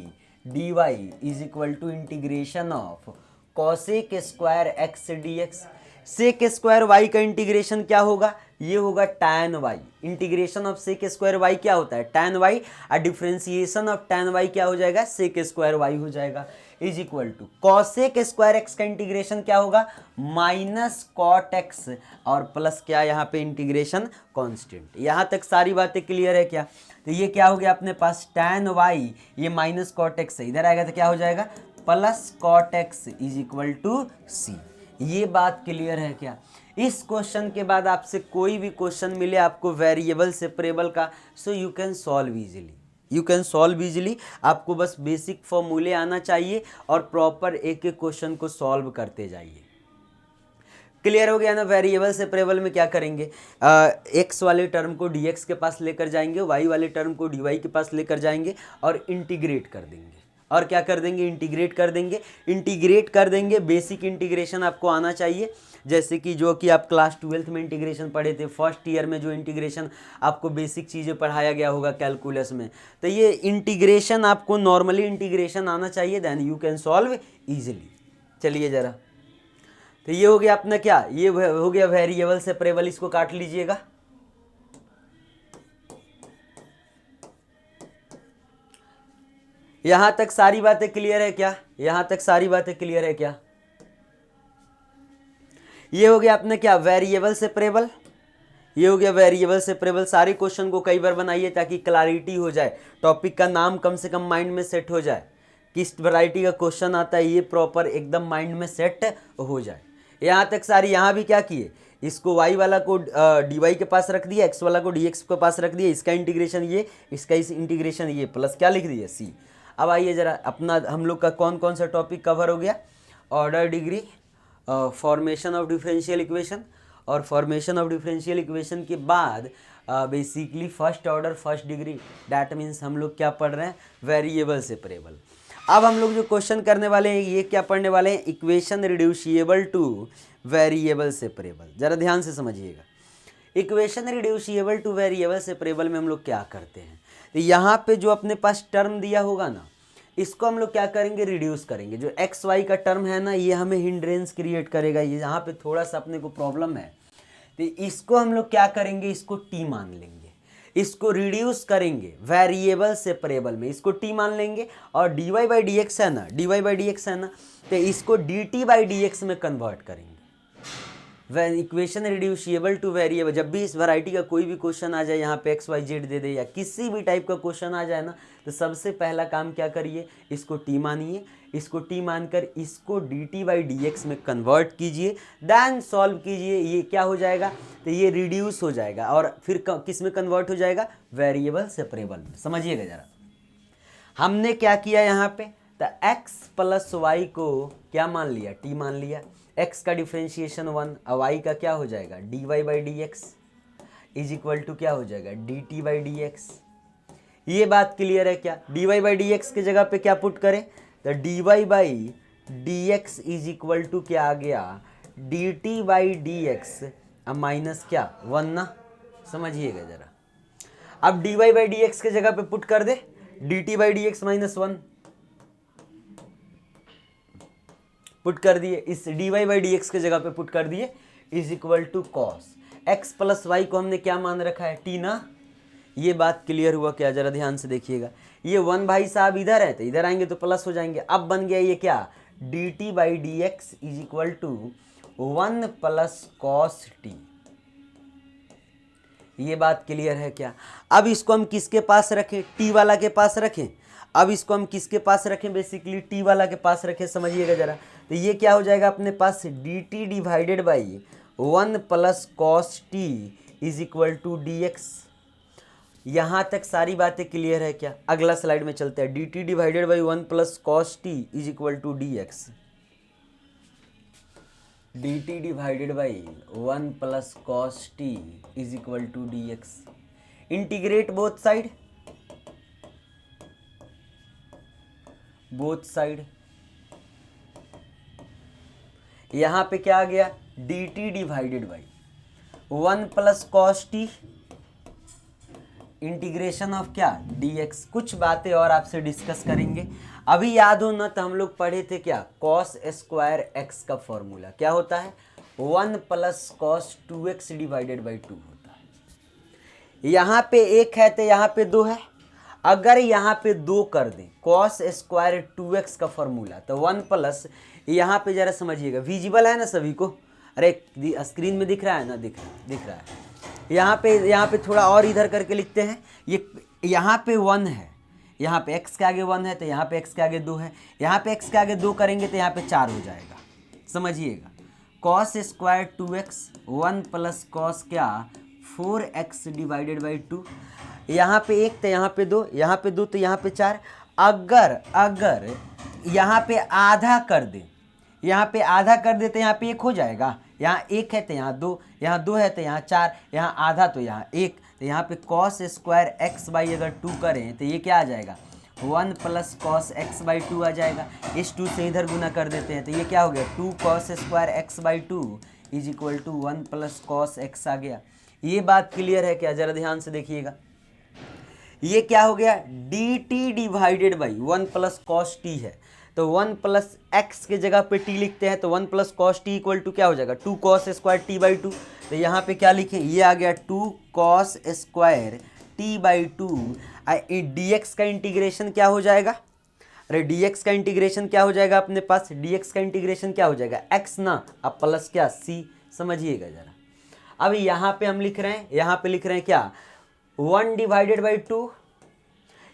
D Y is equal to integration of cosec square X D X. Sec square Y का इंटीग्रेशन क्या होगा, ये होगा tan y। Integration of sec square Y क्या होता है tan y, और डिफ्रेंसिएशन ऑफ tan y क्या हो जाएगा, सेक स्क्वायर वाई हो जाएगा, is equal to cosec square X का इंटीग्रेशन क्या होगा, माइनस कॉट एक्स, और प्लस क्या यहाँ पे इंटीग्रेशन कांस्टेंट। यहाँ तक सारी बातें क्लियर है क्या। तो ये क्या हो गया अपने पास tan y, ये माइनस कॉट एक्स है, इधर आएगा तो क्या हो जाएगा plus cot x is equal to c. ये बात क्लियर है क्या। इस क्वेश्चन के बाद आपसे कोई भी क्वेश्चन मिले आपको वेरिएबल सेपरेबल का, so you can solve easily, आपको बस बेसिक फॉर्मूले आना चाहिए और प्रॉपर एक एक क्वेश्चन को सॉल्व करते जाइए। क्लियर हो गया ना। वेरिएबल सेपरेबल में क्या करेंगे, एक्स वाले टर्म को dx के पास लेकर जाएंगे, y वाले टर्म को dy के पास लेकर जाएंगे और इंटीग्रेट कर देंगे। और क्या कर देंगे, इंटीग्रेट कर देंगे। बेसिक इंटीग्रेशन आपको आना चाहिए, जैसे कि जो कि आप क्लास 12th में इंटीग्रेशन पढ़े थे, फर्स्ट ईयर में जो इंटीग्रेशन आपको बेसिक चीज़ें पढ़ाया गया होगा कैलकुलस में, तो ये इंटीग्रेशन आपको नॉर्मली इंटीग्रेशन आना चाहिए, then you can solve easily. चलिए जरा, तो ये हो गया अपना क्या, ये हो गया वेरिएबल सेपरेबल, इसको काट लीजिएगा। यहां तक सारी बातें क्लियर है क्या? यहां तक सारी बातें क्लियर है क्या? ये हो गया अपने क्या, वेरिएबल सेपरेबल। ये हो गया वेरिएबल सेपरेबल। सारे क्वेश्चन को कई बार बनाइए ताकि क्लैरिटी हो जाए, टॉपिक का नाम कम से कम माइंड में सेट हो जाए, किस वैरायटी का क्वेश्चन आता है ये प्रॉपर एकदम माइंड में सेट हो जाए। यहाँ तक सारी, यहाँ भी क्या किए, इसको y वाला को dy के पास रख दिया, x वाला को dx के पास रख दिया, इसका इंटीग्रेशन ये, इसका इस इंटीग्रेशन ये, प्लस क्या लिख दिया c। अब आइए जरा अपना हम लोग का कौन कौन सा टॉपिक कवर हो गया, order degree, formation of differential equation, और फॉर्मेशन ऑफ डिफरेंशियल इक्वेशन के बाद basically first order first degree, that means हम लोग क्या पढ़ रहे हैं, वेरिएबल सेपरेबल। अब हम लोग जो क्वेश्चन करने वाले हैं ये क्या पढ़ने वाले हैं, equation reducible to variable separable. जरा ध्यान से समझिएगा, equation reducible to variable separable में हम लोग क्या करते हैं, तो यहाँ पे जो अपने पास टर्म दिया होगा ना, इसको हम लोग क्या करेंगे, रिड्यूस करेंगे। जो एक्स वाई का टर्म है ना, ये हमें हिंड्रेंस क्रिएट करेगा, ये यहाँ पे थोड़ा सा अपने को प्रॉब्लम है, तो इसको हम लोग क्या करेंगे, इसको टी मान लेंगे, इसको रिड्यूस करेंगे वेरिएबल सेपरेबल में, इसको टी मान लेंगे, और d Y by D x है ना, d Y by D x है ना, तो इसको d t by D x में कन्वर्ट करेंगे। इक्वेशन रिड्यूसिएबल टू वेरिएबल, जब भी इस वैरायटी का कोई भी क्वेश्चन आ जाए, यहाँ पे एक्स वाई जेड दे दे या किसी भी टाइप का क्वेश्चन आ जाए ना, तो सबसे पहला काम क्या करिए, इसको टी मानिए, इसको टी मानकर इसको d t by D x में कन्वर्ट कीजिए, देन सॉल्व कीजिए, ये क्या हो जाएगा, तो ये रिड्यूस हो जाएगा, और फिर किस में कन्वर्ट हो जाएगा, वेरिएबल सेपरेबल में। समझिएगा जरा, हमने क्या किया यहाँ पे, तो x प्लस वाई को क्या मान लिया, t मान लिया, x का डिफ्रेंशिएशन 1, y का क्या हो जाएगा, dy by D x is equal to क्या हो जाएगा, dt बाई डी एक्स। ये बात क्लियर है क्या, dy बाई डी एक्स की जगह पे क्या पुट करें, तो dy by D x is equal to क्या आ गया, dt बाई डी एक्स, अब माइनस क्या 1 ना, समझिएगा जरा। अब dy बाई डी एक्स के जगह पे पुट कर दे dt by D x minus 1, put कर दिए, इस dy बाई डी एक्स के जगह पे पुट कर दिए, is equal to cos x plus y को हमने क्या मान रखा है, t ना। ये बात क्लियर हुआ क्या, जरा ध्यान से देखिएगा, ये 1 भाई साहब इधर है तो इधर आएंगे तो प्लस हो जाएंगे, अब बन गया ये क्या, dt by D x is equal to 1 plus cos t. ये बात क्लियर है क्या। अब इसको हम किसके पास रखें, टी वाला के पास रखें। अब इसको हम किसके पास रखें, बेसिकली टी वाला के पास रखें, समझिएगा जरा। तो ये क्या हो जाएगा अपने पास, d t divided by 1 plus cos t is equal to D x. यहाँ तक सारी बातें क्लियर है क्या। अगला स्लाइड में चलते हैं, d t divided by 1 plus cos t is equal to D x. D t divided by 1 plus cos t is equal to D x. Integrate both side, both side. यहां पे क्या आ गया, d t divided by 1 plus cos t integration of क्या, d x. कुछ बातें और आपसे डिस्कस करेंगे। अभी याद हो ना, तो हम लोग पढ़े थे क्या, कॉस स्क्वायर एक्स का फॉर्मूला क्या होता है, 1 plus cos 2x divided by 2 होता है। यहाँ पे 1 है तो यहाँ पे 2 है। अगर यहाँ पे 2 कर दें, कॉस स्क्वायर 2x का फॉर्मूला, तो 1 प्लस, यहाँ पे जरा समझिएगा, विजिबल है ना सभी को, अरे स्क्रीन में दिख रहा है ना, दिख रहा है। यहाँ पे थोड़ा और इधर करके लिखते हैं, ये यहाँ पे 1 है, यहाँ पे x के आगे 1 है तो यहाँ पे x के आगे 2 है, यहाँ पे x के आगे 2 करेंगे तो यहाँ पे 4 हो जाएगा। समझिएगा, cos square 2x 1 plus cos क्या 4x डिवाइडेड बाई 2। यहाँ पे 1 तो यहाँ पे 2, यहाँ पे 2 तो यहाँ पे 4। अगर यहाँ पे आधा कर दे, यहाँ पे आधा कर दे तो यहाँ पे 1 हो जाएगा। यहाँ 1 है तो यहाँ 2, यहाँ 2 है तो यहाँ 4, यहाँ आधा तो यहाँ 1, तो यहाँ पे कॉस स्क्वायर एक्स बाई अगर 2 करें तो ये क्या आ जाएगा, 1 प्लस कॉस एक्स बाई 2 आ जाएगा। इस 2 से इधर गुना कर देते हैं तो ये क्या हो गया, 2 cos square x by 2 is equal to 1 plus cos x आ गया। ये बात क्लियर है क्या, जरा ध्यान से देखिएगा। ये क्या हो गया, d t divided by 1 plus cos T है, तो 1 प्लस एक्स के जगह पे टी लिखते हैं, तो 1 plus cos t equal to क्या हो जाएगा, 2 कॉस स्क्वायर टी बाई 2। तो यहाँ पे क्या लिखें, ये आ गया 2 cos square t by 2। D x का इंटीग्रेशन क्या हो जाएगा, अरे dx का इंटीग्रेशन क्या हो जाएगा अपने पास, dx का इंटीग्रेशन क्या हो जाएगा x ना, अब प्लस क्या c, समझिएगा जरा। अब यहाँ पे हम लिख रहे हैं, यहाँ पे लिख रहे हैं क्या 1 डिवाइडेड बाई 2,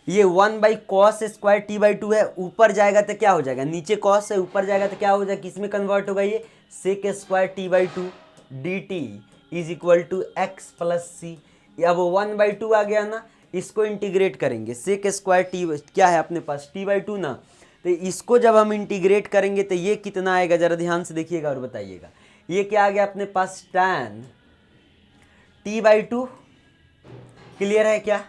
ये 1 by cos square t by 2 है, ऊपर जाएगा तो क्या हो जाएगा, नीचे कॉस है ऊपर जाएगा तो क्या हो जाएगा, किस में कन्वर्ट होगा ये sec square t by 2 d t is equal to x plus c. अब 1 बाई 2 आ गया ना, इसको इंटीग्रेट करेंगे, सेक स्क्वायर टी क्या है अपने पास टी बाई 2 ना, तो इसको जब हम इंटीग्रेट करेंगे तो ये कितना आएगा, जरा ध्यान से देखिएगा और बताइएगा। ये क्या आ गया अपने पास tan टी बाई 2, क्लियर है क्या।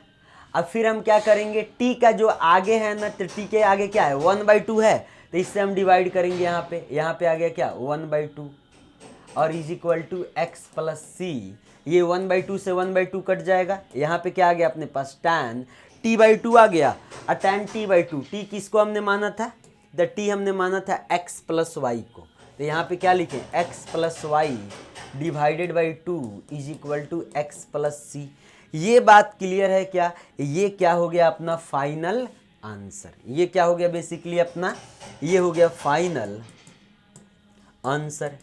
अब फिर हम क्या करेंगे, t का जो आगे है ना, तो t के आगे क्या है 1 बाई 2 है, तो इससे हम डिवाइड करेंगे यहाँ पे आ गया क्या 1 बाई 2 और is equal to x plus c. ये 1 बाई 2 से 1 बाई 2 कट जाएगा, यहाँ पे क्या आ गया अपने पास tan t बाई 2 आ गया, और tan t बाई 2, t किसको हमने माना था, द t हमने माना था x प्लस वाई को, तो यहाँ पे क्या लिखें x plus y divided by 2 is equal to x plus c. ये बात क्लियर है क्या, ये क्या हो गया अपना फाइनल आंसर, ये क्या हो गया बेसिकली अपना, ये हो गया फाइनल आंसर।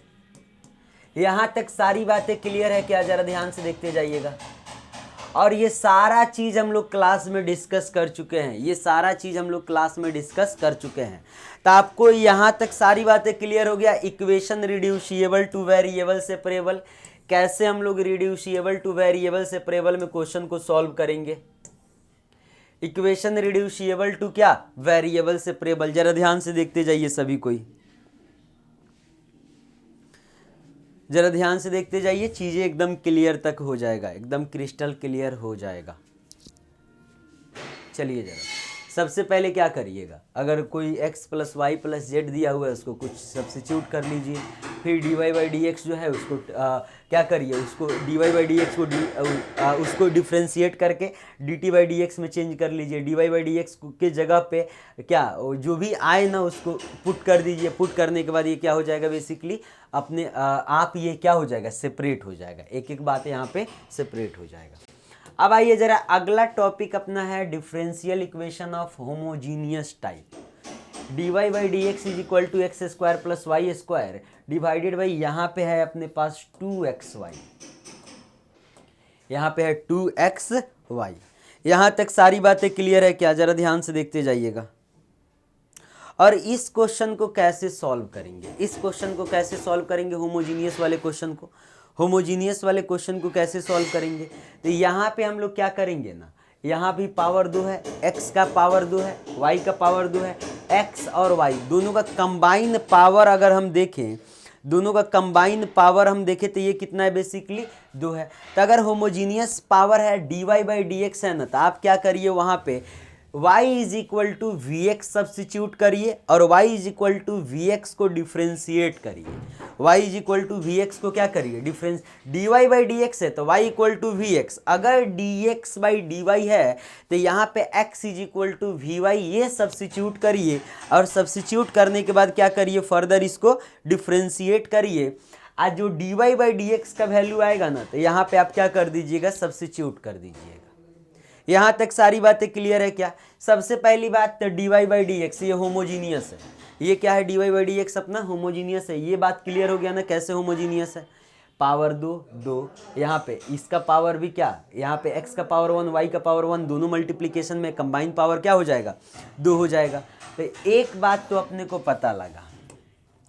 यहाँ तक सारी बातें क्लियर है क्या, जरा ध्यान से देखते जाइएगा। और ये सारा चीज़ हम लोग क्लास में डिस्कस कर चुके हैं, ये सारा चीज़ हम लोग क्लास में डिस्कस कर चुके हैं। तो आपको यहाँ तक सारी बातें क्लियर हो गया। Equation reducible to variable separable, कैसे हम लोग रिड्यूसिबल टू वेरिएबल सेपरेबल में क्वेश्चन को सॉल्व करेंगे। इक्वेशन रिड्यूसिबल टू क्या वेरिएबल सेपरेबल, जरा ध्यान से देखते जाइए सभी कोई, जरा ध्यान से देखते जाइए, चीजें एकदम क्लियर तक हो जाएगा, एकदम क्रिस्टल क्लियर हो जाएगा। चलिए जरा सबसे पहले क्या करिएगा, अगर कोई x plus y plus z दिया हुआ है उसको कुछ सब्स्टिट्यूट कर लीजिए, फिर d Y by D x जो है उसको क्या करिए, उसको d Y by D x को उसको डिफ्रेंशिएट करके d t by D x में चेंज कर लीजिए। D Y by D x के जगह पे क्या जो भी आए ना उसको पुट कर दीजिए, पुट करने के बाद ये क्या हो जाएगा बेसिकली अपने आप ये क्या हो जाएगा सेपरेट हो जाएगा, एक एक बात यहाँ पे सेपरेट हो जाएगा। अब आइए जरा अगला टॉपिक अपना है differential equation of homogeneous type. D Y by D x is equal to x square plus y square divided by यहाँ पे है अपने पास 2xy, यहाँ पे है 2xy। यहाँ तक सारी बातें क्लियर है क्या, जरा ध्यान से देखते जाइएगा। और इस क्वेश्चन को कैसे सॉल्व करेंगे, इस क्वेश्चन को कैसे सॉल्व करेंगे, होमोजीनियस वाले क्वेश्चन को, होमोजीनियस वाले क्वेश्चन को कैसे सॉल्व करेंगे। तो यहाँ पे हम लोग क्या करेंगे ना, यहाँ भी पावर 2 है, x का पावर 2 है, y का पावर 2 है, x और y दोनों का कंबाइन पावर अगर हम देखें, दोनों का कंबाइन पावर हम देखें तो ये कितना है बेसिकली 2 है। तो अगर होमोजीनियस पावर है D Y by D x है ना, तो आप क्या करिए वहाँ पे y is equal to v x substitute करिए और y is equal to v x को डिफ्रेंशिएट करिए। y is equal to v x को क्या करिए difference, d Y by D x है तो y equal to v x, अगर d x by d y है तो यहाँ पे x is equal to v y ये सब्सिट्यूट करिए और सब्सिट्यूट करने के बाद क्या करिए फर्दर इसको डिफ्रेंशिएट करिए। आज जो d Y by D x का वैल्यू आएगा ना तो यहाँ पे आप क्या कर दीजिएगा सब्सिट्यूट कर दीजिएगा। यहाँ तक सारी बातें क्लियर है क्या। सबसे पहली बात तो d Y by D x ये होमोजीनियस है, ये क्या है D Y by D x अपना होमोजीनियस है, ये बात क्लियर हो गया ना कैसे होमोजीनियस है। पावर 2 यहाँ पे इसका पावर भी क्या, यहाँ पे x का पावर 1 y का पावर 1 दोनों मल्टीप्लिकेशन में कंबाइन पावर क्या हो जाएगा 2 हो जाएगा। तो एक बात तो अपने को पता लगा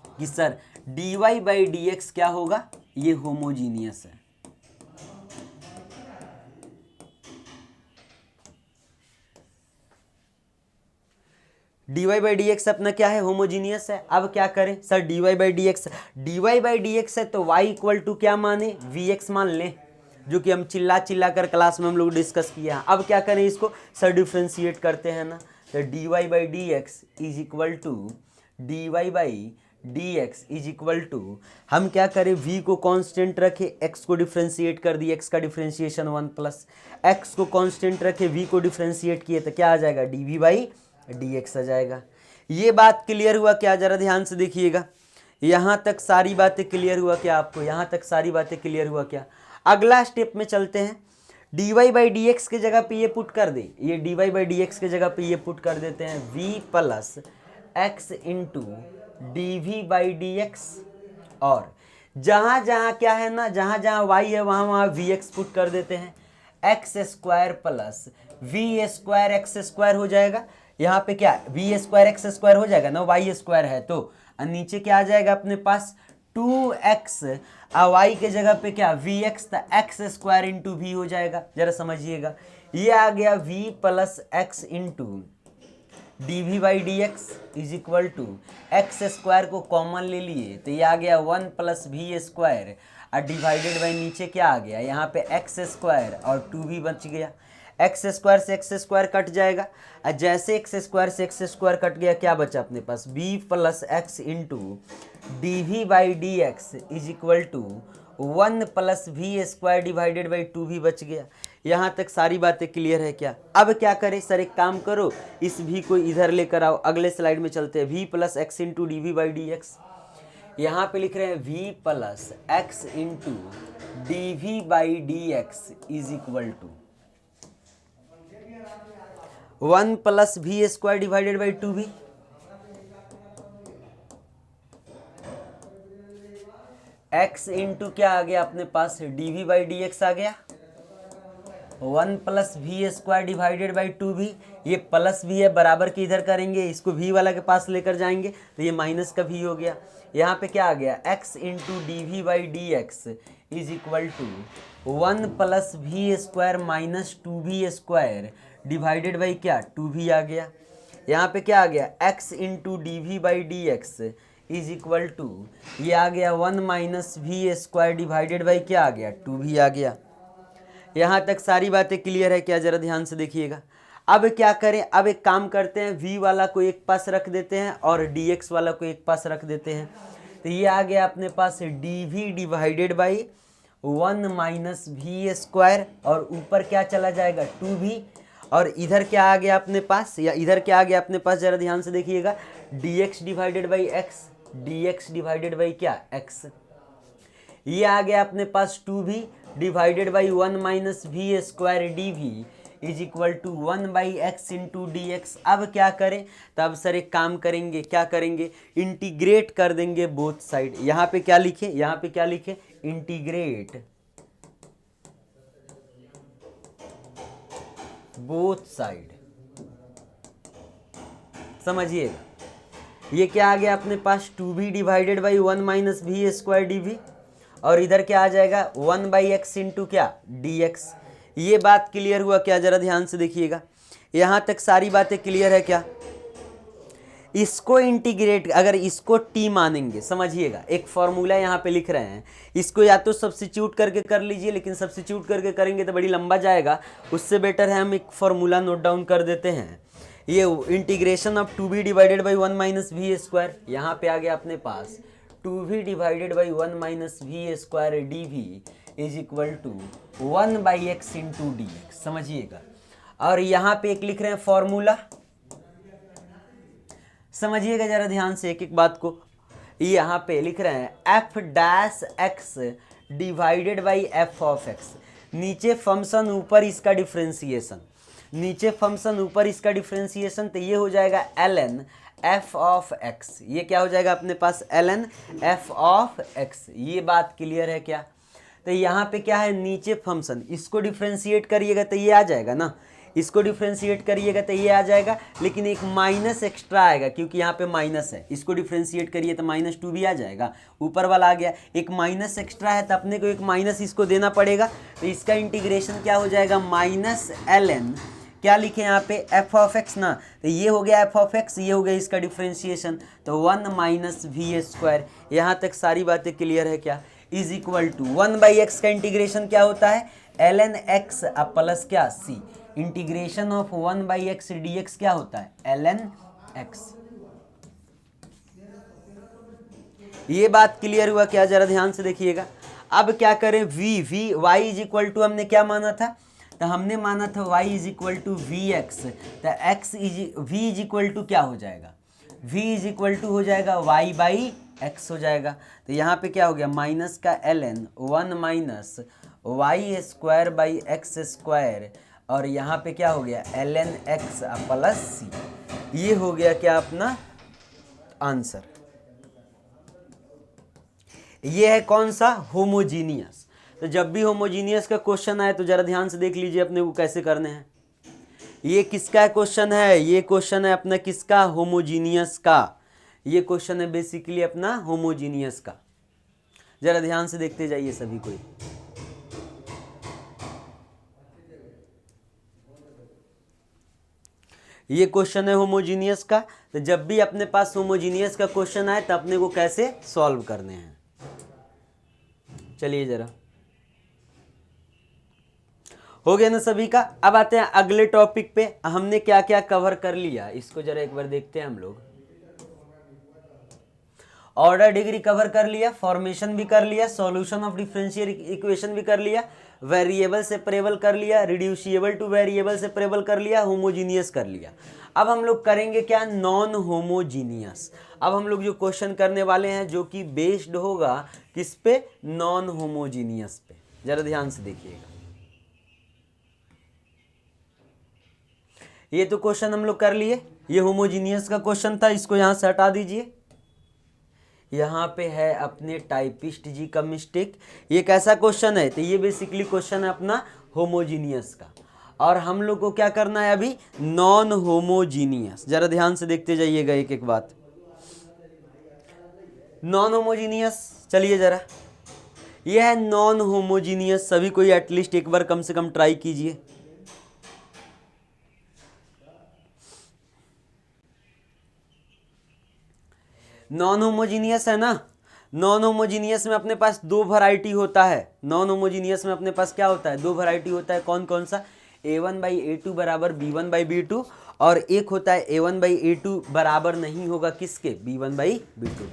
कि sir d Y by D x क्या होगा, ये होमोजीनियस है। D Y by D x अपना क्या है होमोजीनियस है। अब क्या करें sir d Y by D x है तो y इक्वल टू क्या माने वी एक्स मान लें, जो कि हम चिल्ला कर क्लास में हम लोग डिस्कस किया है। अब क्या करें इसको सर डिफ्रेंशिएट करते हैं ना, तो d Y by D x is equal to d Y by D x is equal to हम क्या करें v को कांस्टेंट रखे, x को डिफ्रेंशिएट कर दिए, x का डिफ्रेंशिएशन 1 प्लस x को कांस्टेंट रखे v को डिफ्रेंशिएट किए तो क्या आ जाएगा d v by D x आ जाएगा। ये बात क्लियर हुआ क्या, जरा ध्यान से देखिएगा। यहाँ तक सारी बातें क्लियर हुआ क्या आपको, यहाँ तक सारी बातें क्लियर हुआ क्या। अगला स्टेप में चलते हैं। D Y by D x के जगह पे ये पुट कर दे, ये d Y by D x के जगह पे ये पुट कर देते हैं v plus x into d v by D x, और जहाँ जहाँ क्या है ना, जहाँ जहाँ y है वहाँ वहाँ वी एक्स पुट कर देते हैं, x square plus v square x square हो जाएगा, यहाँ पे क्या वी स्क्वायर एक्स स्क्वायर हो जाएगा ना, वाई स्क्वायर है तो, और नीचे क्या आ जाएगा अपने पास 2x, और y के जगह पे क्या वी एक्स, तो एक्स स्क्वायर इंटू वी हो जाएगा। जरा समझिएगा, ये आ गया v plus x into d v by D x is equal to x square को कॉमन ले लिए तो ये आ गया 1 प्लस वी स्क्वायर, और डिवाइडेड बाई नीचे क्या आ गया यहाँ पे एक्स स्क्वायर और 2v बच गया, एक्स स्क्वायर से एक्स स्क्वायर कट जाएगा, और जैसे एक्स स्क्वायर से एक्स स्क्वायर कट गया क्या बचा अपने पास b plus x into d v by D x is equal to 1 plus v square divided by 2v बच गया। यहाँ तक सारी बातें क्लियर है क्या? अब क्या करें सर, एक काम करो, इस v को इधर लेकर आओ, अगले स्लाइड में चलते हैं। v plus x into d v by D x, यहाँ पे लिख रहे हैं v plus x into d v by D x is equal to 1 plus v square divided by 2v, x into क्या आ गया अपने पास d v by D x आ गया, 1 plus v square divided by 2v, ये plus v है बराबर के इधर करेंगे, इसको v वाला के पास लेकर जाएंगे तो ये माइनस का v हो गया। यहाँ पे क्या आ गया x into d v by D x is equal to 1 plus v square minus 2v square divided by क्या 2v आ गया। यहाँ पे क्या आ गया x into d v by D x is equal to ये आ गया 1 minus v square divided by क्या आ गया 2v आ गया। यहाँ तक सारी बातें क्लियर है क्या? जरा ध्यान से देखिएगा। अब क्या करें, अब एक काम करते हैं, v वाला को एक पास रख देते हैं और dx वाला को एक पास रख देते हैं, तो ये आ गया अपने पास dv divided by 1 minus v square, और ऊपर क्या चला जाएगा 2v, और इधर क्या आ गया अपने पास, या इधर क्या आ गया अपने पास, जरा ध्यान से देखिएगा, dx divided by x, dx divided by क्या x, ये आ गया अपने पास 2v divided by 1 minus v square d v is equal to 1 by x into d x. अब क्या करें, तब सर एक काम करेंगे, क्या करेंगे, इंटीग्रेट कर देंगे बोथ साइड। यहाँ पे क्या लिखे, यहाँ पे क्या लिखे, इंटीग्रेट बोथ साइड। समझिएगा, ये क्या आ गया अपने पास 2v divided by 1 minus v square d v, और इधर क्या आ जाएगा 1 बाई एक्स इंटू क्या dx। ये बात क्लियर हुआ क्या? जरा ध्यान से देखिएगा, यहाँ तक सारी बातें क्लियर है क्या? इसको इंटीग्रेट, अगर इसको t मानेंगे, समझिएगा एक फॉर्मूला यहाँ पे लिख रहे हैं, इसको या तो सब्स्टिट्यूट करके कर लीजिए, लेकिन सब्स्टिट्यूट करके करेंगे तो बड़ी लंबा जाएगा, उससे बेटर है हम एक फॉर्मूला नोट डाउन कर देते हैं। ये integration of 2v divided by 1 minus v square, यहाँ पे आ गया अपने पास 2v divided by 1 minus v square d v is equal to 1 by x into d x. समझिएगा, और यहाँ पे एक लिख रहे हैं फॉर्मूला, समझिएगा जरा ध्यान से एक एक बात को, यहाँ पे लिख रहे हैं F dash x divided by F of x, नीचे फंक्शन ऊपर इसका डिफ्रेंसिएशन, नीचे फंक्शन ऊपर इसका डिफ्रेंसिएशन, तो ये हो जाएगा ln f ऑफ x, ये क्या हो जाएगा अपने पास ln f ऑफ x। ये बात क्लियर है क्या? तो यहाँ पे क्या है, नीचे फंक्शन, इसको डिफ्रेंशिएट करिएगा तो ये आ जाएगा ना, इसको डिफ्रेंशिएट करिएगा तो ये आ जाएगा, लेकिन एक माइनस एक्स्ट्रा आएगा क्योंकि यहाँ पे माइनस है, इसको डिफ्रेंशिएट करिए तो माइनस 2 भी आ जाएगा, ऊपर वाला आ गया, एक माइनस एक्स्ट्रा है तो अपने को एक माइनस इसको देना पड़ेगा, तो इसका इंटीग्रेशन क्या हो जाएगा माइनस ln क्या लिखे यहाँ पे f ऑफ x ना, तो ये हो गया f ऑफ x, ये हो गया इसका डिफ्रेंशिएशन, तो 1 माइनस वी स्क्वायर। यहाँ तक सारी बातें क्लियर है क्या? Is equal to 1 by x का इंटीग्रेशन क्या होता है ln x अब प्लस क्या c, integration of 1 by x D x क्या होता है ln x। ये बात क्लियर हुआ क्या? जरा ध्यान से देखिएगा। अब क्या करें, v y is equal to हमने क्या माना था, तो हमने माना था y is equal to v x, तो x v is equal to क्या हो जाएगा, v इज इक्वल टू हो जाएगा y बाई एक्स हो जाएगा। तो यहाँ पे क्या हो गया माइनस का ln 1 minus y square by x square, और यहाँ पे क्या हो गया ln x प्लस सी। ये हो गया क्या अपना आंसर। ये है कौन सा, होमोजीनियस। तो जब भी होमोजीनियस का क्वेश्चन आए तो जरा ध्यान से देख लीजिए अपने को कैसे करने हैं। ये किसका क्वेश्चन है, ये क्वेश्चन है अपना किसका, होमोजीनियस का। ये क्वेश्चन है बेसिकली अपना होमोजीनियस का। जरा ध्यान से देखते जाइए सभी कोई। ये क्वेश्चन है होमोजीनियस का। तो जब भी अपने पास होमोजीनियस का क्वेश्चन आए तो अपने को कैसे सॉल्व करने हैं, चलिए जरा। हो गया ना सभी का। अब आते हैं अगले टॉपिक पे। हमने क्या क्या कवर कर लिया इसको जरा एक बार देखते हैं हम लोग। ऑर्डर डिग्री कवर कर लिया, फॉर्मेशन भी कर लिया, सॉल्यूशन ऑफ डिफरेंशियल इक्वेशन भी कर लिया, वेरिएबल सेपरेबल कर लिया, रिड्यूसिबल टू वेरिएबल सेपरेबल कर लिया, होमोजीनियस कर लिया। अब हम लोग करेंगे क्या, नॉन होमोजीनियस। अब हम लोग जो क्वेश्चन करने वाले हैं जो कि बेस्ड होगा किस पे, नॉन होमोजीनियस पे। जरा ध्यान से देखिएगा। ये तो क्वेश्चन हम लोग कर लिए, ये होमोजीनियस का क्वेश्चन था, इसको यहां से हटा दीजिए। यहाँ पे है अपने टाइपिस्ट जी का मिस्टेक। ये कैसा क्वेश्चन है, तो ये बेसिकली क्वेश्चन है अपना होमोजीनियस का, और हम लोग को क्या करना है अभी, नॉन होमोजीनियस। जरा ध्यान से देखते जाइएगा एक एक बात। नॉन होमोजीनियस, चलिए जरा, ये है नॉन होमोजीनियस। सभी कोई एटलीस्ट एक बार कम से कम ट्राई कीजिए। नॉन होमोजीनियस है ना। नॉन होमोजीनियस में अपने पास दो वैरायटी होता है। नॉन होमोजीनियस में अपने पास क्या होता है, दो वैरायटी होता है। कौन कौन सा, a1/a2 बराबर b1/b2, और एक होता है a1/a2 बराबर नहीं होगा किसके, b1/b2।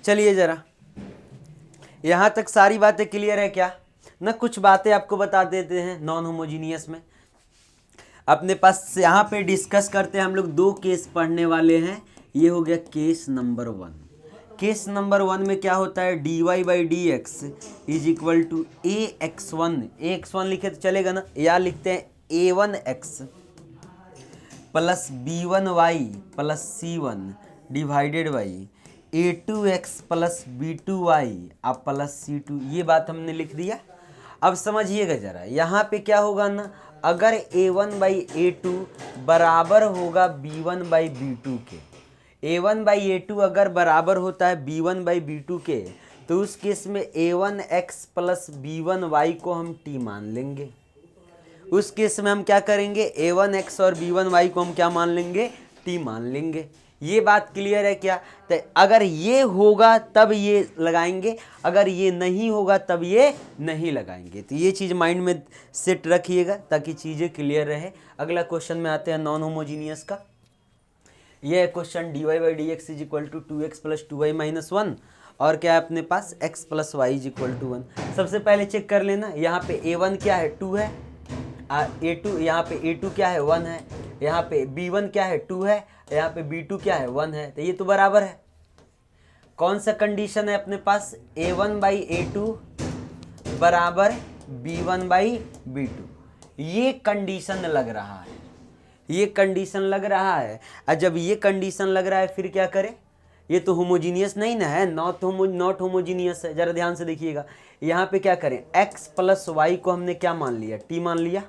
चलिए जरा, यहां तक सारी बातें क्लियर है क्या ना। कुछ बातें आपको बता देते हैं नॉन होमोजीनियस में। अपने पास यहाँ पे डिस्कस करते हैं हम लोग, दो केस पढ़ने वाले हैं। ये हो गया केस नंबर 1। केस नंबर 1 में क्या होता है, dy/dx is equal to ax1 लिखे तो चलेगा ना, या लिखते हैं a1x plus b1y plus c1 divided by a2x plus b2y अब प्लस c2। ये बात हमने लिख दिया। अब समझिएगा जरा, यहाँ पे क्या होगा ना, अगर a1/a2 बराबर होगा b1/b2 के, a1/a2 अगर बराबर होता है b1/b2 के, तो उस केस में a1x प्लस b1y को हम t मान लेंगे। उस केस में हम क्या करेंगे, a1x और b1y को हम क्या मान लेंगे, t मान लेंगे। ये बात क्लियर है क्या। तो अगर ये होगा तब ये लगाएंगे, अगर ये नहीं होगा तब ये नहीं लगाएंगे। तो ये चीज़ माइंड में सेट रखिएगा ताकि चीज़ें क्लियर रहे। अगला क्वेश्चन में आते हैं नॉन होमोजीनियस का। ये है question dy/dx is equal to 2x plus 2y minus 1, और क्या है अपने पास x plus y is equal to 1। सबसे पहले चेक कर लेना, यहाँ पे a1 क्या है, 2 है, a2 यहाँ पे a2 क्या है, 1 है, यहाँ पे b1 क्या है, 2 है, यहाँ पे b2 क्या है, 1 है। तो ये तो बराबर है। कौन सा कंडीशन है अपने पास, a1/a2 बराबर b1/b2। ये कंडीशन लग रहा है, ये कंडीशन लग रहा है। और जब ये कंडीशन लग रहा है फिर क्या करें, ये तो होमोजीनियस नहीं ना है, नॉट होमोजीनियस है। जरा ध्यान से देखिएगा, यहाँ पे क्या करें, x प्लस वाई को हमने क्या मान लिया, t मान लिया।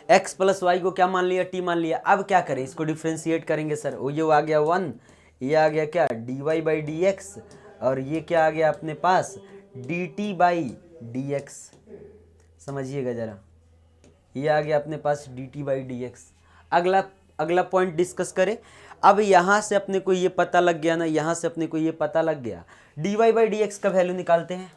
x प्लस वाई को क्या मान लिया, t मान लिया। अब क्या करें, इसको डिफ्रेंशिएट करेंगे सर। वो ये आ गया 1, ये आ गया क्या, dy/dx, और ये क्या आ गया अपने पास, dt/dx। समझिएगा जरा, ये आ गया अपने पास dt/dx। अगला पॉइंट डिस्कस करें। अब यहाँ से अपने को ये पता लग गया ना, यहाँ से अपने को ये पता लग गया, dy/dx का वैल्यू निकालते हैं।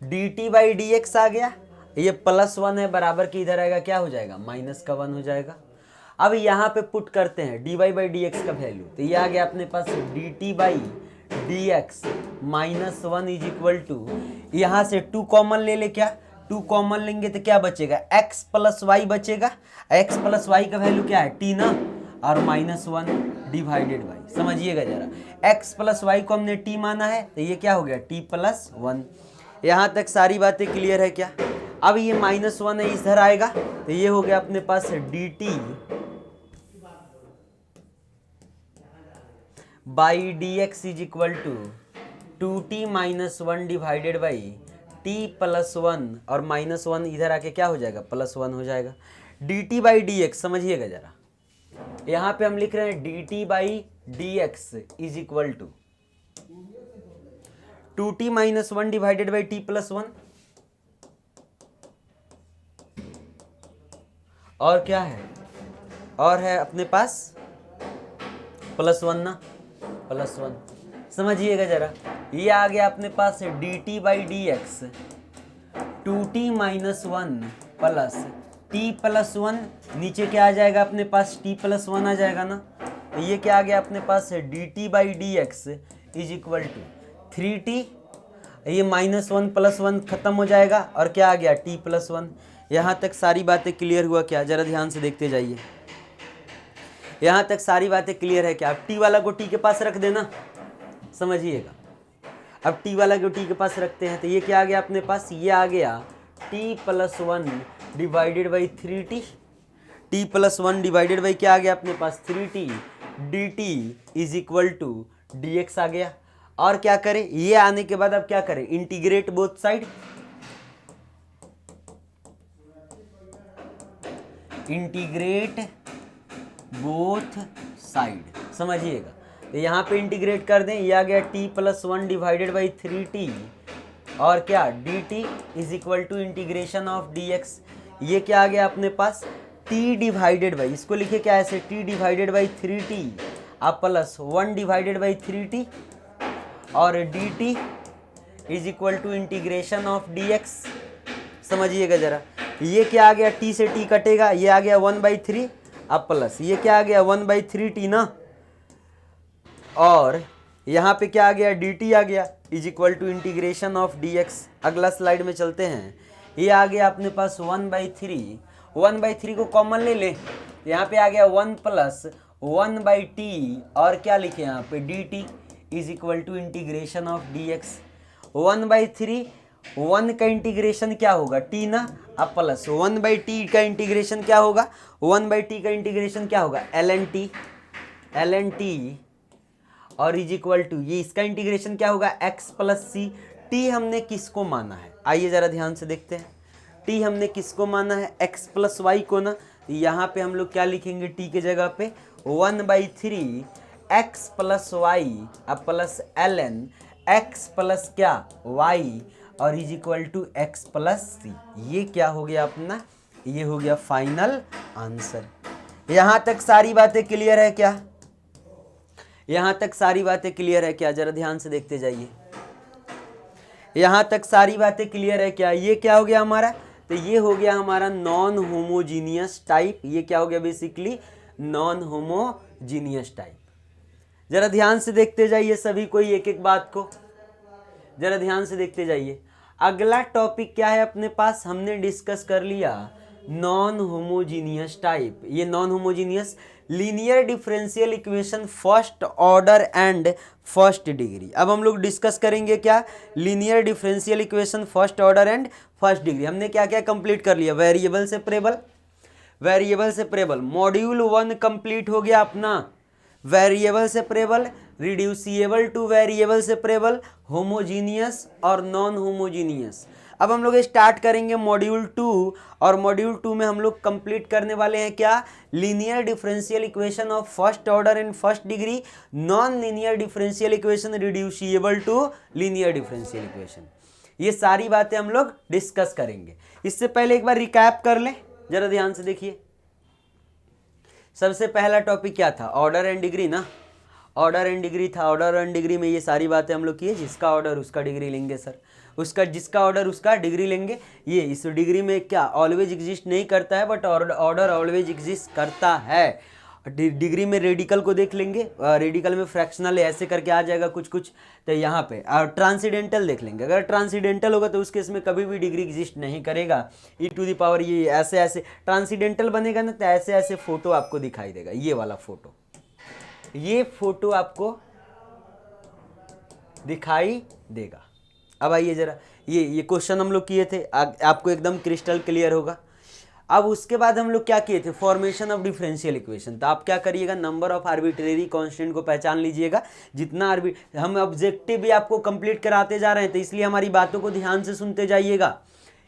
dt/dx आ गया, ये प्लस 1 है, बराबर की इधर आएगा, क्या हो जाएगा, माइनस का 1 हो जाएगा। अब यहाँ पे पुट करते हैं dy/dx का वैल्यू, तो ये आ गया अपने पास dt/dx dx minus 1 is equal to, यहाँ से 2 कॉमन ले ले, क्या 2 कॉमन लेंगे तो क्या बचेगा, x प्लस वाई बचेगा। x प्लस वाई का वैल्यू क्या है, t ना, और माइनस 1 डिवाइडेड बाई, समझिएगा जरा, x प्लस वाई को हमने t माना है तो ये क्या हो गया, t प्लस 1। यहाँ तक सारी बातें क्लियर है क्या। अब ये माइनस 1 है, इधर आएगा तो ये हो गया अपने पास dt by D x is equal to 2t minus 1 divided by t plus 1, और माइनस 1 इधर आके क्या हो जाएगा, प्लस 1 हो जाएगा। dt बाई डी एक्स समझिएगा जरा, यहाँ पे हम लिख रहे हैं dt by D x is equal to 2t minus 1 divided by t plus 1, और क्या है, और है अपने पास प्लस 1 ना, प्लस 1, समझिएगा जरा, ये आ गया अपने पास dt by D x 2t minus 1 plus t plus 1, नीचे क्या आ जाएगा अपने पास, t प्लस 1 आ जाएगा ना, तो ये क्या आ गया अपने पास dt by D x is equal to 3t, ये माइनस 1 प्लस 1 खत्म हो जाएगा, और क्या आ गया, t प्लस 1। यहाँ तक सारी बातें क्लियर हुआ क्या, जरा ध्यान से देखते जाइए, यहाँ तक सारी बातें क्लियर है क्या। अब t वाला को t के पास रख देना, समझिएगा, अब t वाला को t के पास रखते हैं तो ये क्या आ गया अपने पास, ये आ गया t plus 1 divided by 3t, t plus 1 divided by क्या आ गया अपने पास, 3t dt is equal to dx आ गया। और क्या करें, ये आने के बाद अब क्या करें, integrate both side, integrate both side, समझिएगा, तो यहाँ पे इंटीग्रेट कर दें, ये आ गया t plus 1 divided by 3t, और क्या dt is equal to integration of dx, ये क्या आ गया अपने पास, t डिवाइडेड बाई, इसको लिखे क्या ऐसे, t डिवाइडेड बाई 3t अब प्लस 1 डिवाइडेड बाई 3t, और dt is equal to integration of dx, समझिएगा जरा, ये क्या आ गया, t से t कटेगा, ये आ गया 1/3 अब प्लस ये क्या आ गया 1/3t ना, और यहाँ पे क्या आ गया, dt आ गया is equal to integration of dx। अगला स्लाइड में चलते हैं, ये आ गया अपने पास 1/3 को कॉमन ले ले, यहाँ पे आ गया 1 प्लस 1/t, और क्या लिखे यहाँ पे dt is equal to integration of dx। 1/3 1 का इंटीग्रेशन क्या होगा, t ना, अब प्लस 1/t का इंटीग्रेशन क्या होगा, 1/t का इंटीग्रेशन क्या होगा, ln t, और इज इक्वल टू ये इसका इंटीग्रेशन क्या होगा, x प्लस सी। t हमने किसको माना है, आइए जरा ध्यान से देखते हैं, t हमने किसको माना है, x प्लस वाई को ना, यहाँ पे हम लोग क्या लिखेंगे, t के जगह पे 1/3 x प्लस वाई अब प्लस ln x प्लस क्या y, और is equal to x plus c. ये क्या हो गया अपना, ये हो गया फाइनल आंसर। यहाँ तक सारी बातें क्लियर है क्या, यहाँ तक सारी बातें क्लियर है क्या, जरा ध्यान से देखते जाइए, यहाँ तक सारी बातें क्लियर है क्या। ये क्या हो गया हमारा, तो ये हो गया हमारा नॉन होमोजीनियस टाइप, ये क्या हो गया बेसिकली नॉन होमोजीनियस टाइप। जरा ध्यान से देखते जाइए सभी कोई एक एक बात को, जरा ध्यान से देखते जाइए। अगला टॉपिक क्या है अपने पास, हमने डिस्कस कर लिया नॉन होमोजीनियस टाइप। ये non homogeneous linear differential equation first order and first degree. अब हम लोग डिस्कस करेंगे क्या, linear differential equation first order and first degree. हमने क्या क्या कंप्लीट कर लिया, variable separable, variable separable module 1 complete हो गया अपना, variable separable, reducible to variable separable, homogeneous और नॉन होमोजीनियस। अब हम लोग स्टार्ट करेंगे मॉड्यूल 2, और मॉड्यूल 2 में हम लोग कंप्लीट करने वाले हैं क्या, linear differential equation of first order and first degree, non linear differential equation, reducible to linear differential equation. ये सारी बातें हम लोग डिस्कस करेंगे। इससे पहले एक बार रिकैप कर लें, जरा ध्यान से देखिए। सबसे पहला टॉपिक क्या था, ऑर्डर एंड डिग्री ना, ऑर्डर एंड डिग्री था। ऑर्डर एंड डिग्री में ये सारी बातें हम लोग किए, जिसका ऑर्डर उसका डिग्री लेंगे सर, उसका जिसका ऑर्डर उसका डिग्री लेंगे। ये इस डिग्री में क्या ऑलवेज एग्जिस्ट नहीं करता है, बट ऑर्डर ऑलवेज एग्जिस्ट करता है। डिग्री में रेडिकल को देख लेंगे, रेडिकल में फ्रैक्शनल ऐसे करके आ जाएगा कुछ कुछ, तो यहाँ पे और ट्रांसीडेंटल देख लेंगे। अगर ट्रांसीडेंटल होगा तो उस केस में कभी भी डिग्री एग्जिस्ट नहीं करेगा, e⁻, ये ऐसे ऐसे ट्रांसीडेंटल बनेगा ना तो ऐसे ऐसे फोटो आपको दिखाई देगा, ये वाला फोटो, ये फोटो आपको दिखाई देगा। अब आइए जरा, ये क्वेश्चन हम लोग किए थे, आपको एकदम क्रिस्टल क्लियर होगा। अब उसके बाद हम लोग क्या किए थे, फॉर्मेशन ऑफ डिफरेंशियल इक्वेशन। तो आप क्या करिएगा, नंबर ऑफ आर्बिट्रेरी कांस्टेंट को पहचान लीजिएगा। जितना हम ऑब्जेक्टिव भी आपको कंप्लीट कराते जा रहे हैं, तो इसलिए हमारी बातों को ध्यान से सुनते जाइएगा।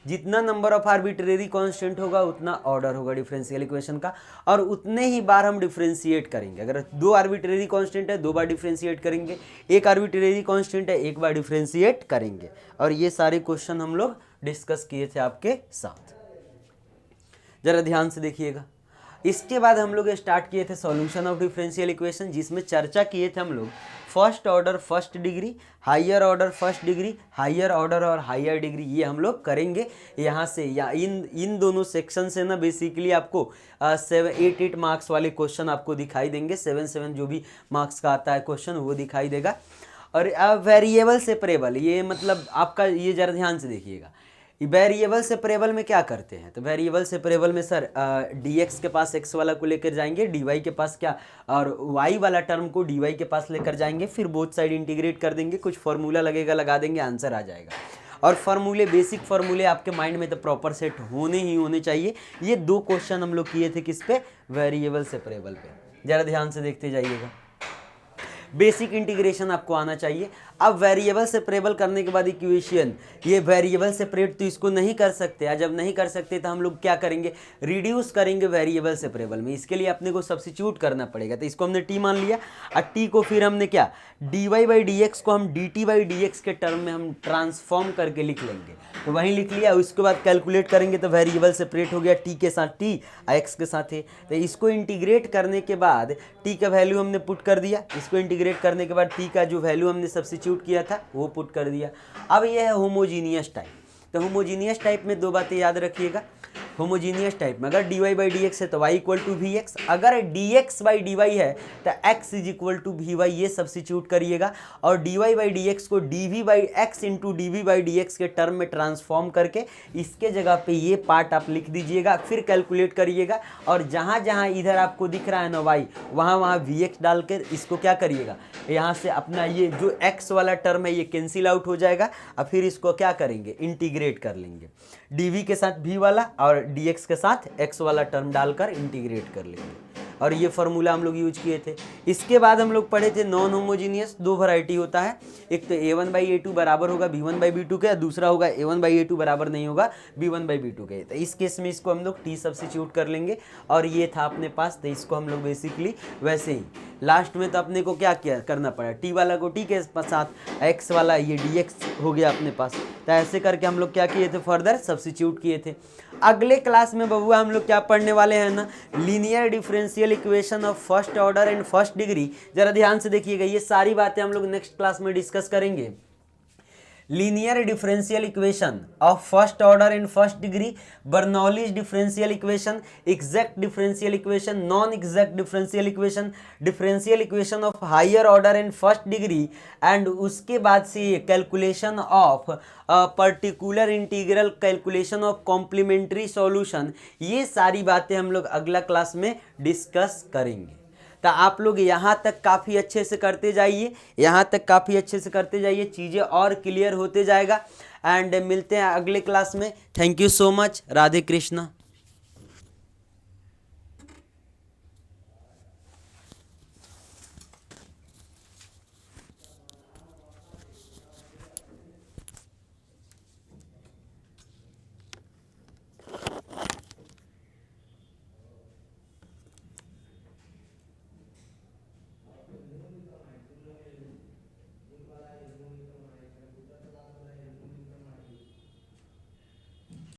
जितना नंबर ऑफ आर्बिट्रेरी कांस्टेंट होगा उतना ऑर्डर होगा डिफरेंशियल इक्वेशन का, और उतने ही बार हम डिफरेंशिएट करेंगे। अगर 2 आर्बिट्रेरी कांस्टेंट है 2 बार डिफरेंशिएट करेंगे, 1 आर्बिट्रेरी कांस्टेंट है 1 बार डिफरेंशिएट करेंगे। और ये सारे क्वेश्चन हम लोग डिस्कस किए थे आपके साथ, जरा ध्यान से देखिएगा। इसके बाद हम लोग स्टार्ट किए थे सॉल्यूशन ऑफ डिफरेंशियल इक्वेशन, जिसमें चर्चा किए थे हम लोग first order first degree, higher order first degree, higher order और हायर डिग्री, ये हम लोग करेंगे यहाँ से। या इन दोनों सेक्शन से ना बेसिकली आपको 8 मार्क्स वाले क्वेश्चन आपको दिखाई देंगे। 7 जो भी मार्क्स का आता है क्वेश्चन वो दिखाई देगा। और वेरिएबल सेपरेबल, ये मतलब आपका, ये जरा ध्यान से देखिएगा। वेरिएबल सेपरेबल में क्या करते हैं, तो वेरिएबल सेपरेबल में सर dx के पास x वाला को लेकर जाएंगे, dy के पास क्या, और y वाला टर्म को dy के पास लेकर जाएंगे, फिर बोथ साइड इंटीग्रेट कर देंगे, कुछ फार्मूला लगेगा लगा देंगे, आंसर आ जाएगा। और फार्मूले, बेसिक फार्मूले आपके माइंड में तो प्रॉपर सेट होने ही होने चाहिए। ये 2 क्वेश्चन हम लोग किए थे किस पे, वेरिएबल सेपरेबल पे, जरा ध्यान से देखते जाइएगा। बेसिक इंटीग्रेशन आपको आना चाहिए। अब वेरिएबल सेपरेबल करने के बाद इक्वेशन, ये वेरिएबल सेपरेट तो इसको नहीं कर सकते, जब नहीं कर सकते तो हम लोग क्या करेंगे, रिड्यूस करेंगे वेरिएबल सेपरेबल में। इसके लिए अपने को सब्स्टिट्यूट करना पड़ेगा। तो इसको हमने t मान लिया, और t को फिर हमने क्या, dy/dx को हम dt/dx के टर्म में हम ट्रांसफॉर्म करके लिख लेंगे। तो वहीं लिख लिया, उसके बाद कैलकुलेट करेंगे तो वेरिएबल सेपरेट हो गया, t के साथ t, x के साथ है। तो इसको इंटीग्रेट करने के बाद t का वैल्यू हमने पुट कर दिया, इसको इंटीग्रेट करने के बाद t का जो वैल्यू हमने सब्स्टिट्यूट किया था वो पुट कर दिया। अब ये है होमोजीनियस टाइप। तो होमोजीनियस टाइप में 2 बातें याद रखिएगा। होमोजीनियस टाइप में अगर dy/dx है तो y = vx, अगर dx/dy है तो x = vy, ये सब्स्टिट्यूट करिएगा। और dy/dx को dv/x × dv/dx के टर्म में ट्रांसफॉर्म करके इसके जगह पे ये पार्ट आप लिख दीजिएगा, फिर कैलकुलेट करिएगा। और जहाँ जहाँ इधर आपको दिख रहा है ना y, वहाँ वहाँ vx डालकर इसको क्या करिएगा, यहाँ से अपना ये जो x वाला टर्म है ये कैंसिल आउट हो जाएगा। और फिर इसको क्या करेंगे, इंटीग्रेट कर लेंगे, dv के साथ v वाला और dx के साथ x वाला टर्म डालकर इंटीग्रेट कर लेंगे। और ये फार्मूला हम लोग यूज किए थे। इसके बाद हम लोग पढ़े थे नॉन होमोजीनियस। 2 वैरायटी होता है, एक तो a1/a2 बराबर होगा b1/b2 के, दूसरा होगा a1/a2 बराबर नहीं होगा b1/b2 के। तो इस केस में इसको हम लोग t सब्स्टिट्यूट कर लेंगे। और ये था अपने पास, तो इसको हम लोग बेसिकली वैसे ही लास्ट में तो अपने को क्या किया करना पड़ा, t वाला को t के साथ, x वाला ये dx हो गया अपने पास। तो ऐसे करके हम लोग क्या किए थे, फर्दर सब्स्टिट्यूट किए थे। अगले क्लास में बबुआ हम लोग क्या पढ़ने वाले हैं ना, linear differential equation of first order and first degree. जरा ध्यान से देखिएगा, ये सारी बातें हम लोग नेक्स्ट क्लास में डिस्कस करेंगे। Linear differential equation of first order and first degree, Bernoulli's differential equation, exact differential equation, non exact differential equation, differential equation of higher order and first degree, and उसके बाद से calculation of particular integral, calculation of complementary solution. ये सारी बातें हम लोग अगला class में डिस्कस करेंगे। तो आप लोग यहाँ तक काफ़ी अच्छे से करते जाइए, यहाँ तक काफ़ी अच्छे से करते जाइए, चीज़ें और क्लियर होते जाएगा। एंड मिलते हैं अगले क्लास में। Thank you so much. Radhe Krishna.